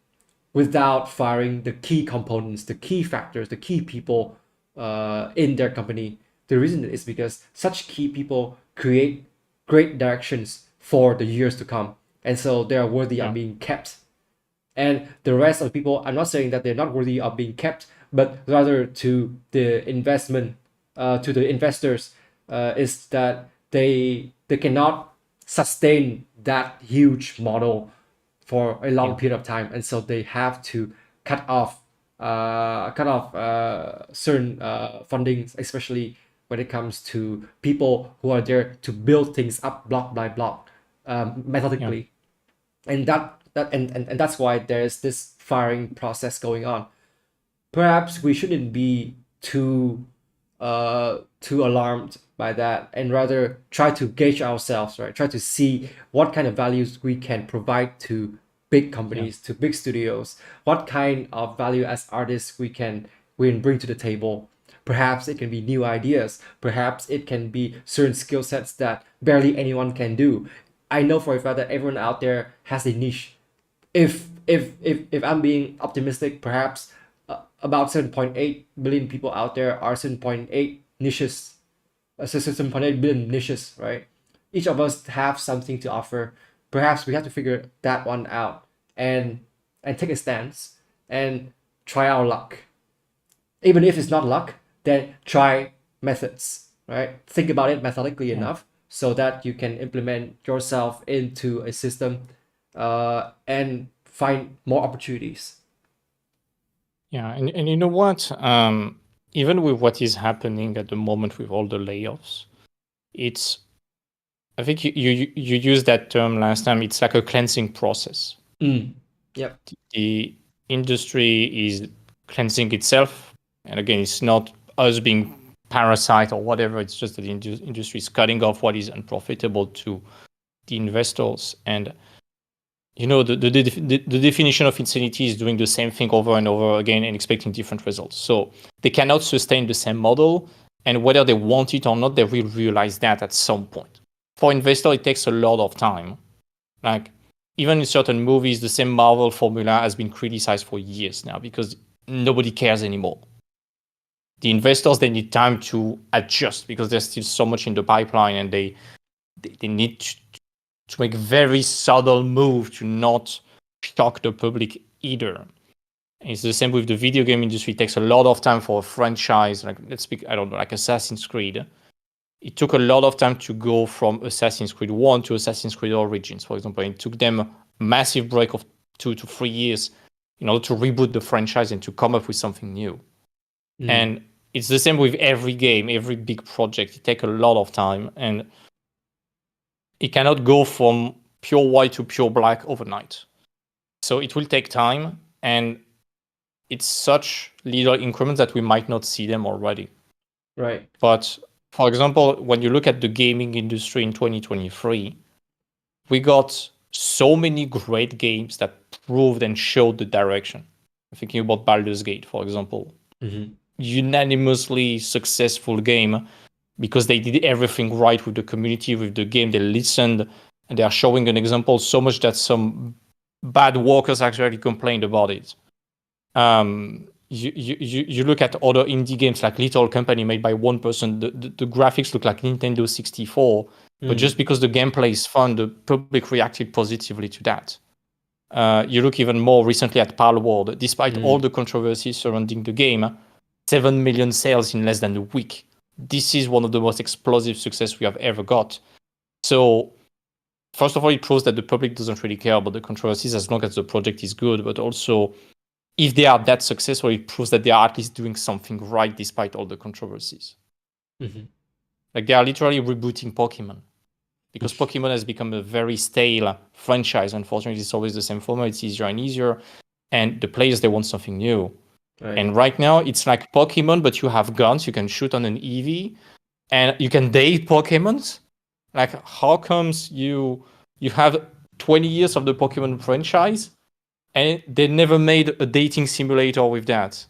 without firing the key components, the key factors, the key people in their company. The reason is because such key people create great directions for the years to come, and so they are worthy of being kept. And the rest of the people, I'm not saying that they're not worthy of being kept, but rather to the investment, to the investors, is that they cannot sustain that huge model for a long period of time, and so they have to cut off certain fundings, especially when it comes to people who are there to build things up block by block, methodically. And that's why there's this firing process going on. Perhaps we shouldn't be too alarmed by that, and rather try to gauge ourselves, right? Try to see what kind of values we can provide to big companies, to big studios, what kind of value as artists we can bring to the table. Perhaps it can be new ideas. Perhaps it can be certain skill sets that barely anyone can do. I know for a fact that everyone out there has a niche. If I'm being optimistic, perhaps about 7.8 billion people out there are 7.8 niches, 7.8 billion niches, right? Each of us have something to offer. perhaps we have to figure that one out and take a stance and try our luck. Even if it's not luck, then try methods, right? Think about it methodically enough so that you can implement yourself into a system and find more opportunities. Yeah, and you know what? Even with what is happening at the moment with all the layoffs, it's I think you used that term last time. It's like a cleansing process. Yep. The industry is cleansing itself, and again, it's not us being parasite or whatever. It's just that the industry is cutting off what is unprofitable to the investors. And you know, the definition of insanity is doing the same thing over and over again and expecting different results. So they cannot sustain the same model, and whether they want it or not, they will realize that at some point. For investors, it takes a lot of time. Like even in certain movies, the same Marvel formula has been criticized for years now because nobody cares anymore. The investors, they need time to adjust because there's still so much in the pipeline, and they need to make very subtle move to not shock the public either. And it's the same with the video game industry. It takes a lot of time for a franchise, like let's speak, I don't know, like Assassin's Creed. It took a lot of time to go from Assassin's Creed 1 to Assassin's Creed Origins, for example. It took them a massive break of 2 to 3 years in order to reboot the franchise and to come up with something new. And it's the same with every game, every big project. It takes a lot of time, and it cannot go from pure white to pure black overnight. So it will take time, and it's such little increments that we might not see them already. Right. But for example, when you look at the gaming industry in 2023, we got so many great games that proved and showed the direction. I'm thinking about Baldur's Gate, for example. Unanimously successful game because they did everything right with the community, with the game. They listened, and they are showing an example so much that some bad workers actually complained about it. You look at other indie games like Little Company made by one person. The graphics look like Nintendo 64, but just because the gameplay is fun, the public reacted positively to that. You look even more recently at Palworld. Despite all the controversies surrounding the game, 7 million sales in less than a week. This is one of the most explosive success we have ever got. So, first of all, it proves that the public doesn't really care about the controversies as long as the project is good, but also if they are that successful, it proves that they are at least doing something right despite all the controversies. Like they are literally rebooting Pokemon because Pokemon has become a very stale franchise. Unfortunately, it's always the same formula. It's easier and easier, and the players, they want something new. Right. And right now, it's like Pokemon, but you have guns. You can shoot on an EV, and you can date Pokemons. Like, how comes you have 20 years of the Pokemon franchise, and they never made a dating simulator with that?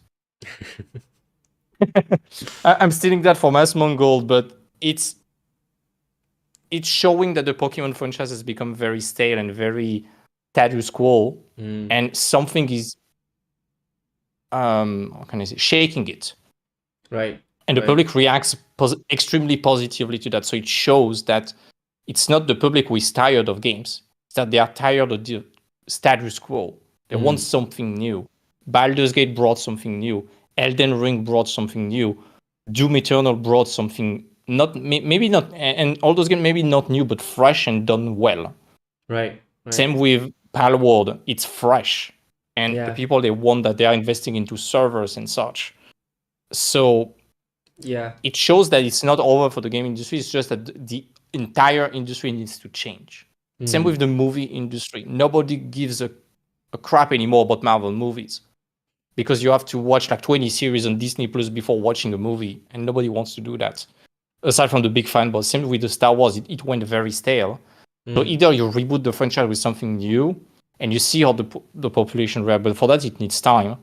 I'm stealing that from Asmongold, but it's showing that the Pokemon franchise has become very stale and very status quo, and something is how can I say, shaking it. Right. And the public reacts extremely positively to that. So it shows that it's not the public who is tired of games. It's that they are tired of the status quo. They want something new. Baldur's Gate brought something new. Elden Ring brought something new. Doom Eternal brought something maybe not, and all those games maybe not new, but fresh and done well. Right. Same with Palworld. It's fresh. And the people, they want that, they are investing into servers and such. So it shows that it's not over for the game industry. It's just that the entire industry needs to change. Same with the movie industry. Nobody gives a crap anymore about Marvel movies because you have to watch like 20 series on Disney Plus before watching a movie, and nobody wants to do that. Aside from the big fanboys, same with the Star Wars, it went very stale. So either you reboot the franchise with something new, and you see how the population react, but for that it needs time.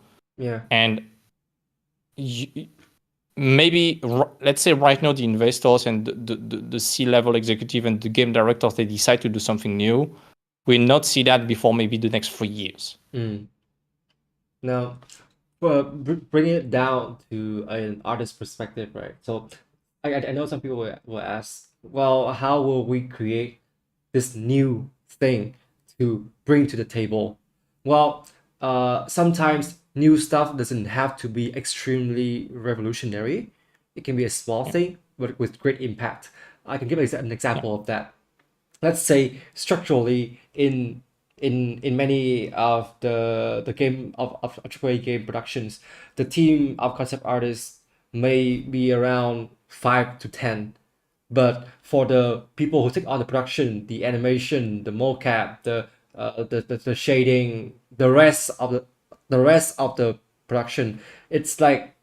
And maybe let's say right now the investors and the C-level executive and the game directors, they decide to do something new. We'll not see that before maybe the next 3 years. Now, bringing it down to an artist's perspective, right? So I know some people will ask, well, how will we create this new thing to bring to the table. Well, sometimes new stuff doesn't have to be extremely revolutionary. It can be a small Yeah. thing, but with great impact. I can give an Yeah. example of that. Let's say structurally in many of the game of AAA game productions, the team of concept artists may be around 5 to 10, but for the people who take on the production, the animation, the mocap, the shading, the rest of the production, it's like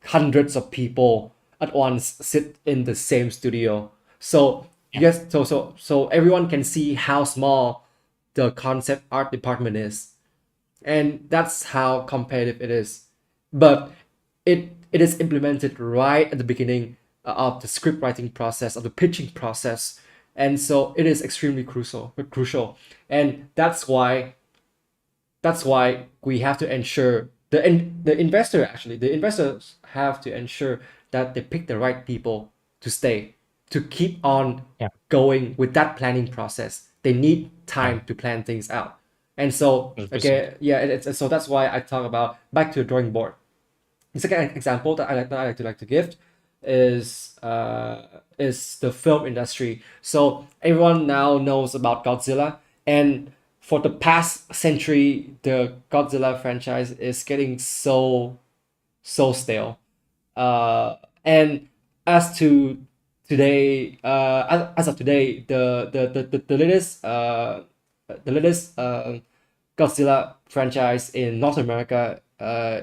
hundreds of people at once sit in the same studio. So Yeah. yes, so everyone can see how small the concept art department is, and that's how competitive it is. But it is implemented right at the beginning of the script writing process, of the pitching process, and so it is extremely crucial, and that's why we have to ensure the investors have to ensure that they pick the right people to stay, to keep on Yeah. going with that planning process. They need Yeah. time to plan things out. And so 100%. again, yeah, so that's why I talk about back to the drawing board. The second example that I like to give is the film industry. So everyone now knows about Godzilla, and for the past century, the Godzilla franchise is getting so stale. And as to today, as of today, the latest Godzilla franchise in North America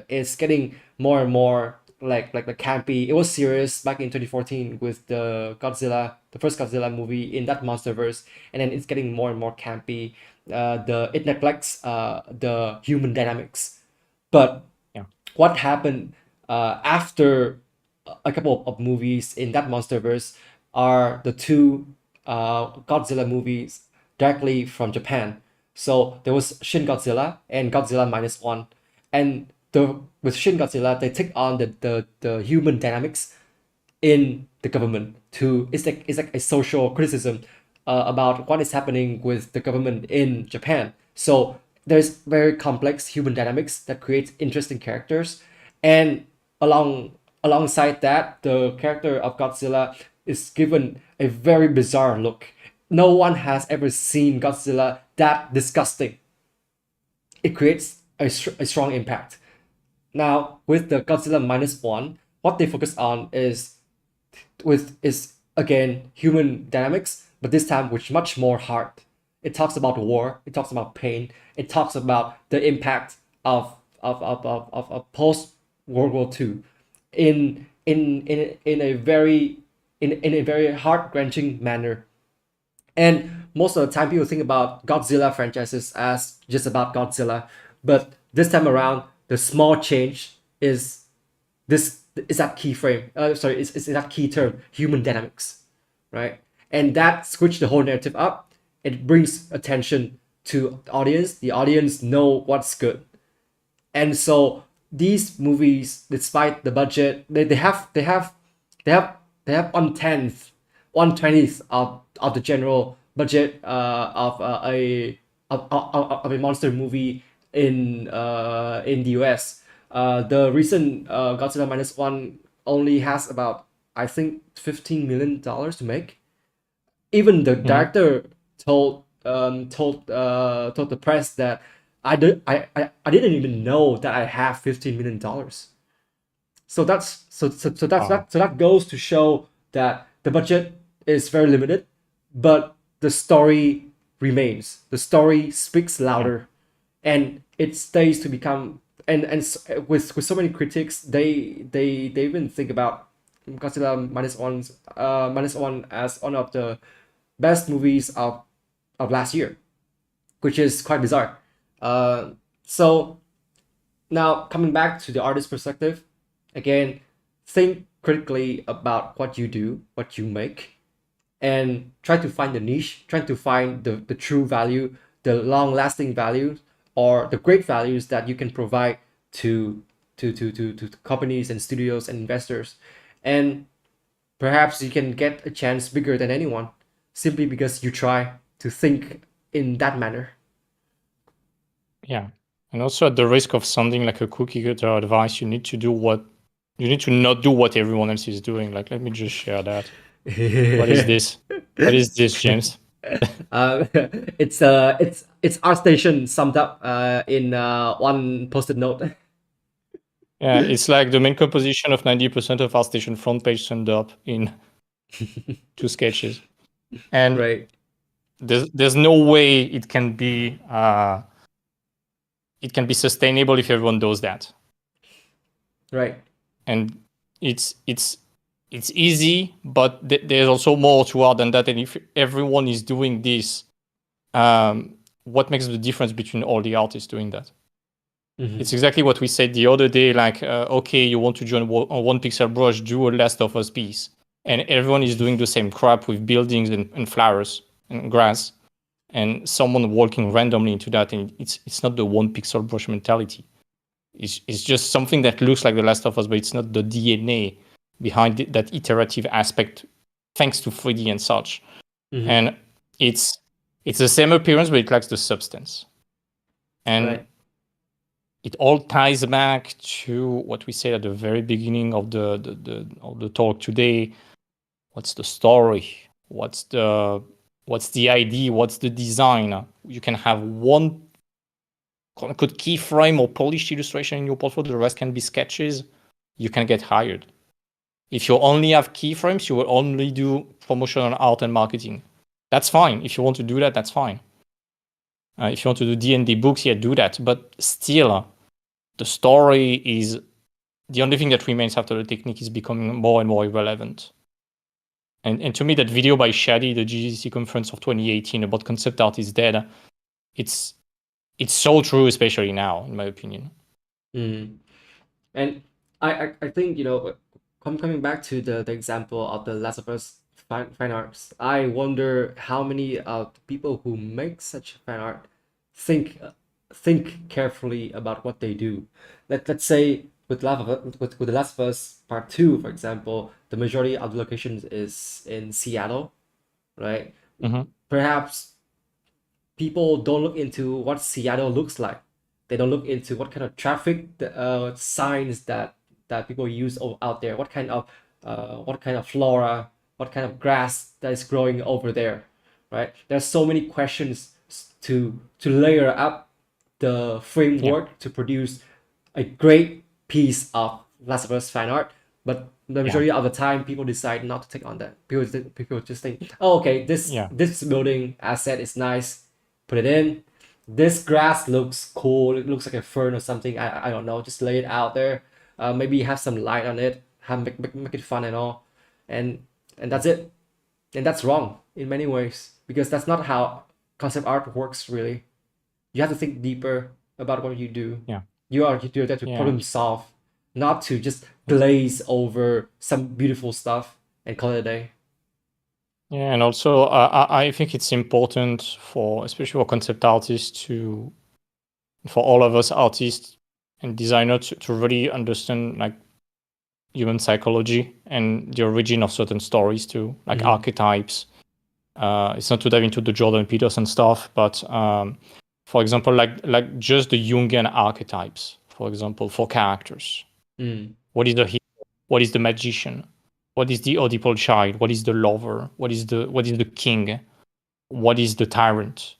is getting more and more like the campy. It was serious back in 2014 with the first Godzilla movie in that MonsterVerse, and then it's getting more and more campy. It neglects the human dynamics. But Yeah. what happened after a couple of movies in that MonsterVerse are the two Godzilla movies directly from Japan. So there was Shin Godzilla and Godzilla Minus One, and with Shin Godzilla they take on the human dynamics in the government. To It's like a social criticism about what is happening with the government in Japan. So there's very complex human dynamics that creates interesting characters, and alongside that, the character of Godzilla is given a very bizarre look. No one has ever seen Godzilla that disgusting. It creates a strong impact. Now with the Godzilla Minus One, what they focus on is again human dynamics, but this time with much more heart. It talks about war, it talks about pain, it talks about the impact of post World War II in a very heart wrenching manner. And most of the time, people think about Godzilla franchises as just about Godzilla, but this time around, the small change this is that key frame. Sorry, is that key term, human dynamics, right? And that switched the whole narrative up. It brings attention to the audience. The audience know what's good, and so these movies, despite the budget, they have 1/10 1/20 of the general budget of a monster movie in the US. The recent Godzilla Minus One only has about, I think, $15 million to make. Even the Mhm. director told the press that I didn't even know that I have $15 million. Wow. So that goes to show that the budget is very limited, but the story remains. The story speaks Yeah. louder, and it stays to become. With so many critics, they even think about Godzilla Minus One as one of the best movies of last year, which is quite bizarre. So now coming back to the artist perspective, again, think critically about what you do, what you make, and try to find the niche, try to find the true value, the long lasting value, or the great values that you can provide to companies and studios and investors. And perhaps you can get a chance bigger than anyone simply because you try to think in that manner. Yeah. And also at the risk of sounding like a cookie cutter advice, you need to not do what everyone else is doing. Like, let me just share that. What is this? What is this, James? It's ArtStation summed up in one post-it note. Yeah, it's like the main composition of 90% of ArtStation front page summed up in 2 sketches. And right. there's no way it can be sustainable if everyone does that. Right. And it's easy, but there's also more to art than that. And if everyone is doing this, what makes the difference between all the artists doing that? Mm-hmm. It's exactly what we said the other day. Like, okay, you want to join one pixel brush, do a Last of Us piece, and everyone is doing the same crap with buildings and flowers and grass, and someone walking randomly into that, and it's not the one pixel brush mentality. It's just something that looks like The Last of Us, but it's not the DNA behind that iterative aspect, thanks to 3D and such. Mm-hmm. And it's the same appearance, but it lacks the substance. And right. It all ties back to what we said at the very beginning of the talk today. What's the story? What's the idea? What's the design? You can have one quote-unquote keyframe or polished illustration in your portfolio. The rest can be sketches. You can get hired. If you only have keyframes, you will only do promotional art and marketing. That's fine. If you want to do that, that's fine. If you want to do D&D books, yeah, do that. But still, the story is the only thing that remains after the technique is becoming more and more irrelevant. And to me, that video by Shadi, the GDC conference of 2018 about concept art is dead. It's so true, especially now, in my opinion. Mm. And I think, coming back to the example of the Last of Us fine arts, I wonder how many of the people who make such fan art think carefully about what they do. Let's say with The Last of Us Part 2, for example, the majority of the locations is in Seattle, right? Mm-hmm. Perhaps people don't look into what Seattle looks like. They don't look into what kind of traffic signs that people use out there. What kind of flora, what kind of grass that is growing over there, right? There's so many questions to layer up the framework to produce a great piece of Last of Us fan art. But the majority of the time, people decide not to take on that. People just think, oh, okay, this building asset is nice, put it in. This grass looks cool. It looks like a fern or something. I don't know. Just lay it out there. Maybe have some light on it. Make it fun and all, and that's it. And that's wrong in many ways, because that's not how concept art works. Really, you have to think deeper about what you do. Yeah, you do that to problem solve, not to just glaze over some beautiful stuff and call it a day. Yeah, and also I think it's important especially for concept artists for all of us artists and designers to really understand like human psychology and the origin of certain stories too, like archetypes. It's not to dive into the Jordan Peterson stuff, but for example, like just the Jungian archetypes, for example, for characters. What is the hero? What is the magician? What is the Oedipal child? What is the lover? What is the king? What is the tyrant?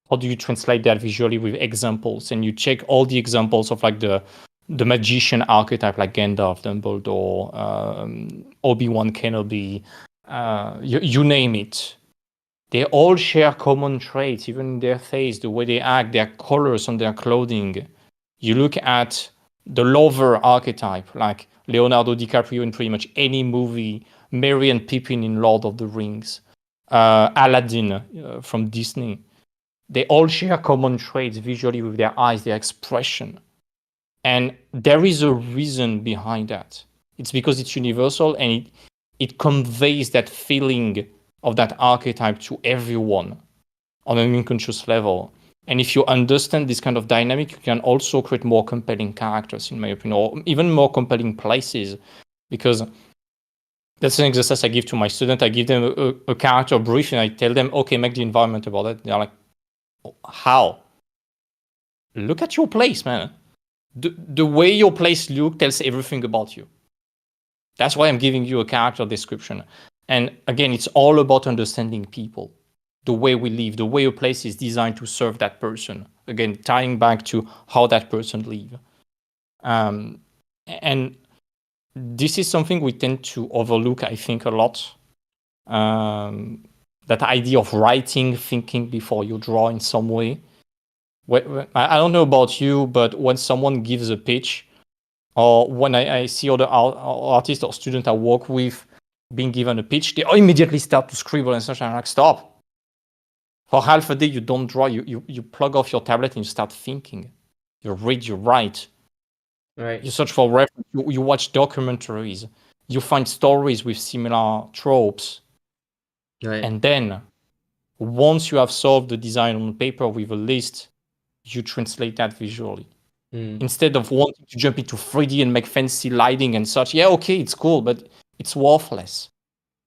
How do you translate that visually with examples? And you check all the examples of like the magician archetype, like Gandalf, Dumbledore, Obi-Wan Kenobi, you name it. They all share common traits, even in their face, the way they act, their colors on their clothing. You look at the lover archetype, like Leonardo DiCaprio in pretty much any movie, Merry and Pippin in Lord of the Rings, Aladdin from Disney. They all share common traits visually with their eyes, their expression. And there is a reason behind that. It's because it's universal and it conveys that feeling of that archetype to everyone on an unconscious level. And if you understand this kind of dynamic, you can also create more compelling characters, in my opinion, or even more compelling places. Because That's an exercise I give to my student. I give them a character brief and I tell them, okay, make the environment about it. They're like, how? Look at your place, man. The way your place looks tells everything about you. That's why I'm giving you a character description. And again, it's all about understanding people, the way we live, the way a place is designed to serve that person. Again, tying back to how that person live. And this is something we tend to overlook, I think, a lot. That idea of writing, thinking before you draw in some way. I don't know about you, but when someone gives a pitch, or when I see other artists or students I work with being given a pitch, they immediately start to scribble and such. I'm like, stop. For half a day, you don't draw. You plug off your tablet and you start thinking. You read, you write. Right. You search for reference. You watch documentaries. You find stories with similar tropes. Right. And then, once you have solved the design on paper with a list, you translate that visually. Instead of wanting to jump into 3D and make fancy lighting and such. Yeah, okay, it's cool, but it's worthless.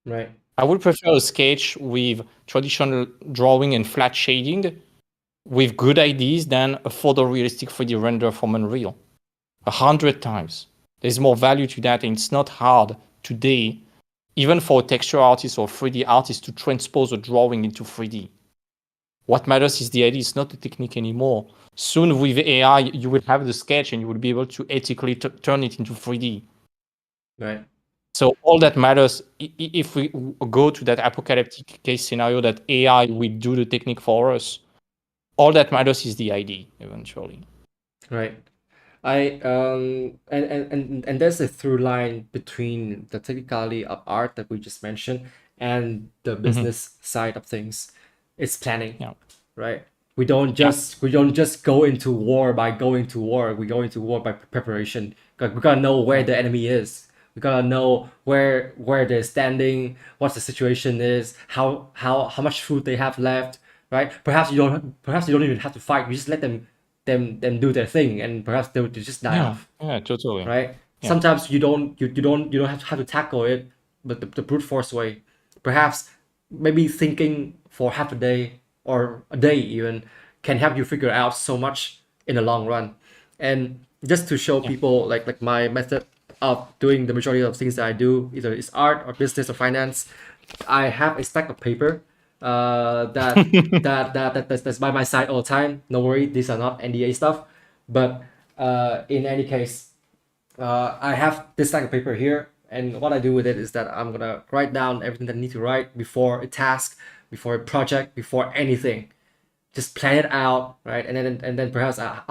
Right. I would prefer a sketch with traditional drawing and flat shading with good ideas than a photorealistic 3D render from Unreal. 100 times. There's more value to that, and it's not hard today, even for a texture artist or 3D artist, to transpose a drawing into 3D. What matters is the idea, it's not the technique anymore. Soon with AI, you will have the sketch and you will be able to ethically turn it into 3D. Right. So all that matters, if we go to that apocalyptic case scenario that AI will do the technique for us, all that matters is the idea eventually. Right. And there's a through line between the technicality of art that we just mentioned and the business side of things. It's planning. Yeah. Right. We don't just go into war by going to war. We go into war by preparation. We gotta know where the enemy is. We gotta know where they're standing, what the situation is, how much food they have left. Right. Perhaps you don't even have to fight. You just let them do their thing, and perhaps they'll just die off. Yeah, totally. Right. Yeah. Sometimes you don't have to tackle it, but the brute force way. Perhaps maybe thinking for half a day or a day even can help you figure out so much in the long run. And just to show people like my method of doing the majority of things that I do, either it's art or business or finance, I have a stack of paper that's by my side all the time. No worry, these are not NDA stuff. But in any case, I have this stack of paper here, and what I do with it is that I'm gonna write down everything that I need to write before a task, before a project, before anything. Just plan it out, right? And then perhaps I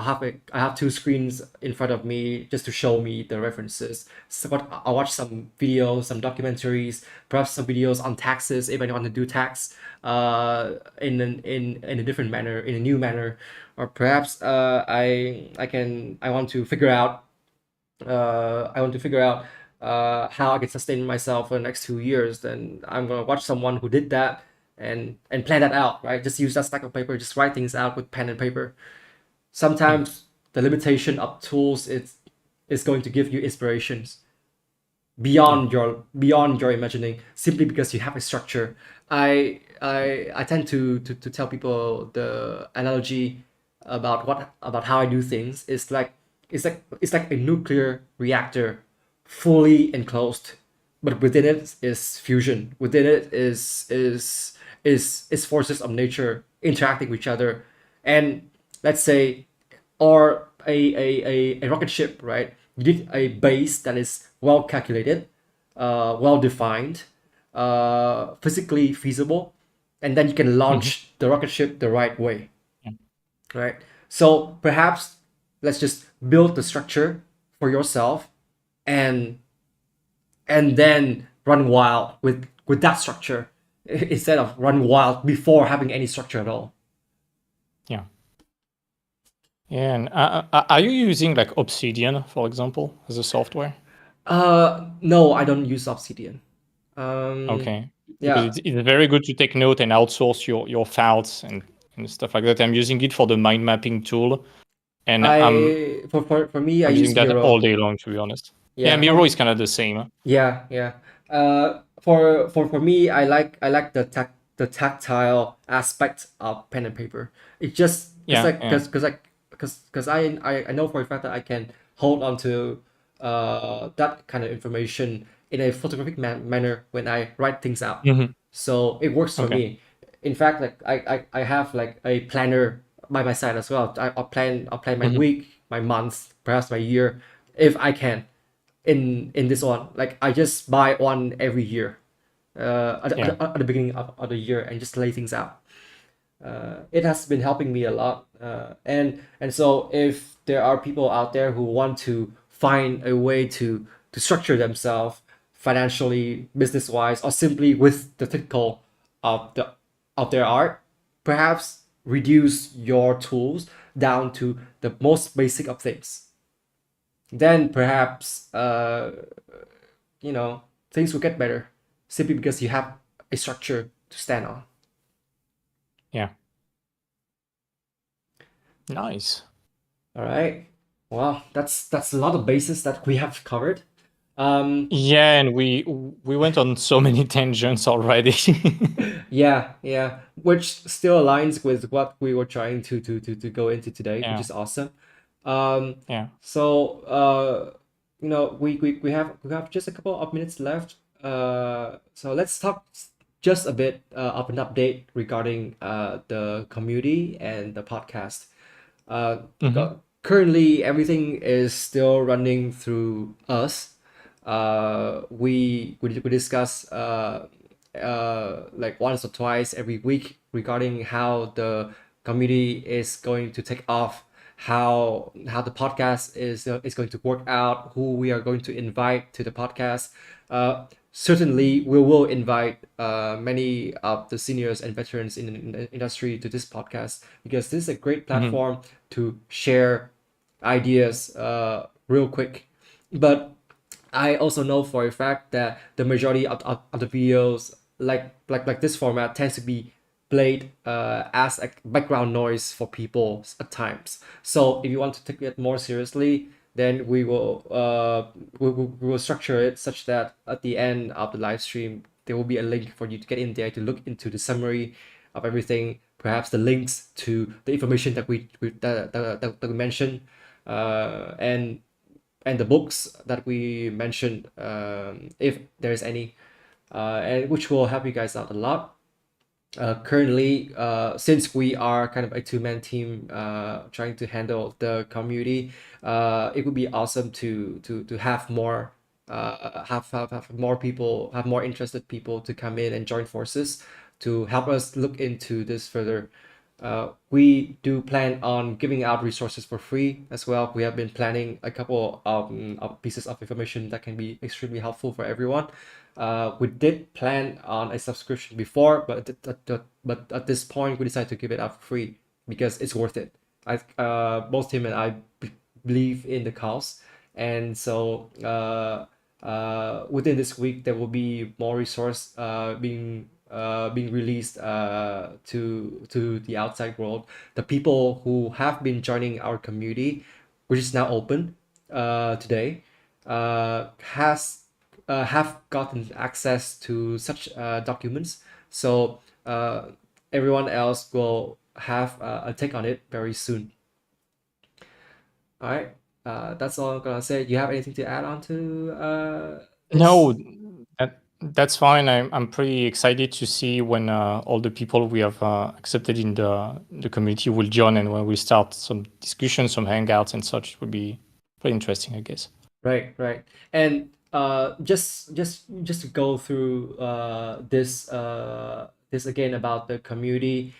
have two screens in front of me just to show me the references. So I'll watch some videos, some documentaries, perhaps some videos on taxes if I want to do tax in a different manner, in a new manner, or perhaps I want to figure out how I can sustain myself for the next 2 years. Then I'm gonna watch someone who did that and plan that out, right? Just use that stack of paper, just write things out with pen and paper. Sometimes the limitation of tools is going to give you inspirations beyond your imagining, simply because you have a structure. I tend to tell people the analogy about how I do things. It's like a nuclear reactor, fully enclosed, but within it is fusion. Within it is forces of nature interacting with each other. And let's say, or a rocket ship, right? You need a base that is well calculated, well defined, physically feasible, and then you can launch the rocket ship the right way, right? So perhaps let's just build the structure for yourself, and then run wild with that structure instead of run wild before having any structure at all. Yeah. And are you using like Obsidian, for example, as a software? No, I don't use Obsidian. Okay. Yeah. Because it's very good to take note and outsource your files and stuff like that. I'm using it for the mind mapping tool, and for me, I I'm use using that Miro. all day long, to be honest. Yeah, Miro is kind of the same. Yeah. For me, I like the tactile aspect of pen and paper. It just because Yeah, like yeah. because I know for a fact that I can hold on to that kind of information in a photographic manner when I write things out. Hmm. So it works for Okay. me. In fact, like I have like a planner by my side as well. I'll plan my Hmm. week, my month, perhaps my year, if I can in this one. Like I just buy one every year, Yeah. at the beginning of the year and just lay things out. It has been helping me a lot. And so if there are people out there who want to find a way to structure themselves financially, business wise, or simply with the technical of the of their art, perhaps reduce your tools down to the most basic of things. Then perhaps things will get better simply because you have a structure to stand on. Yeah. Nice. All right. Well, that's a lot of bases that we have covered. Um, Yeah, and we went on so many tangents already. yeah, which still aligns with what we were trying to go into today, which Yeah. is awesome. Um, Yeah. so we have just a couple of minutes left. So let's talk just a bit of an update regarding the community and the podcast. Hmm. Currently, everything is still running through us. We discuss like once or twice every week regarding how the community is going to take off, how the podcast is going to work out, who we are going to invite to the podcast. Certainly, we will invite many of the seniors and veterans in the industry to this podcast because this is a great Hmm. platform to share ideas real quick. But I also know for a fact that the majority of the videos like this format tends to be played as a background noise for people at times. So if you want to take it more seriously, then we will structure it such that at the end of the live stream there will be a link for you to get in there to look into the summary of everything, perhaps the links to the information that we mentioned, and the books that we mentioned, if there's any, and which will help you guys out a lot. Currently, since we are kind of a two-man team trying to handle the community, it would be awesome to have more have more people, have more interested people to come in and join forces to help us look into this further. We do plan on giving out resources for free as well. We have been planning a couple of pieces of information that can be extremely helpful for everyone. We did plan on a subscription before, but at this point we decided to give it out for free because it's worth it. Both him and I believe in the cause, and so within this week there will be more resource being released to the outside world. The people who have been joining our community, which is now open today, has have gotten access to such documents. So everyone else will have a take on it very soon. All right. That's all I'm gonna say. Do you have anything to add on to No, this? that's fine. I'm pretty excited to see when all the people we have accepted in the community will join, and when we start some discussions, some hangouts and such. It would be pretty interesting, I guess. Right. And just to go through this again about the community.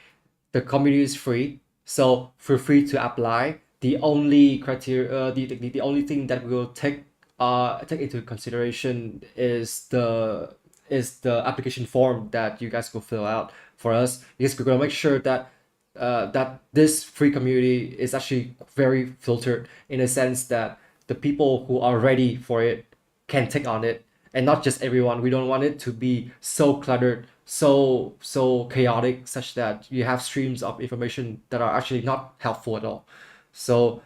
The community is free, so feel free to apply. The only criteria, the only thing that we will take into consideration is the application form that you guys will fill out for us, because we're gonna make sure that this free community is actually very filtered in a sense that the people who are ready for it can take on it, and not just everyone. We don't want it to be so cluttered, so chaotic, such that you have streams of information that are actually not helpful at all. So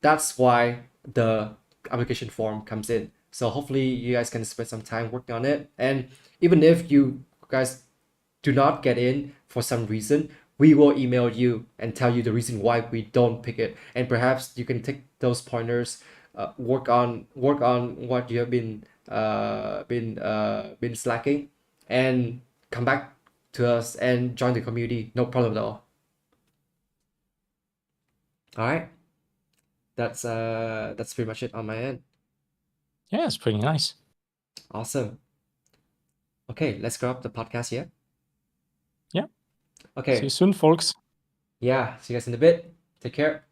that's why the application form comes in. So hopefully you guys can spend some time working on it. And even if you guys do not get in for some reason, we will email you and tell you the reason why we don't pick it. And perhaps you can take those pointers, work on what you have been slacking, and come back to us and join the community. No problem at all. All right. That's pretty much it on my end. Yeah, it's pretty nice. Awesome. Okay, let's grab the podcast here. Yeah. Okay. See you soon, folks. Yeah, see you guys in a bit. Take care.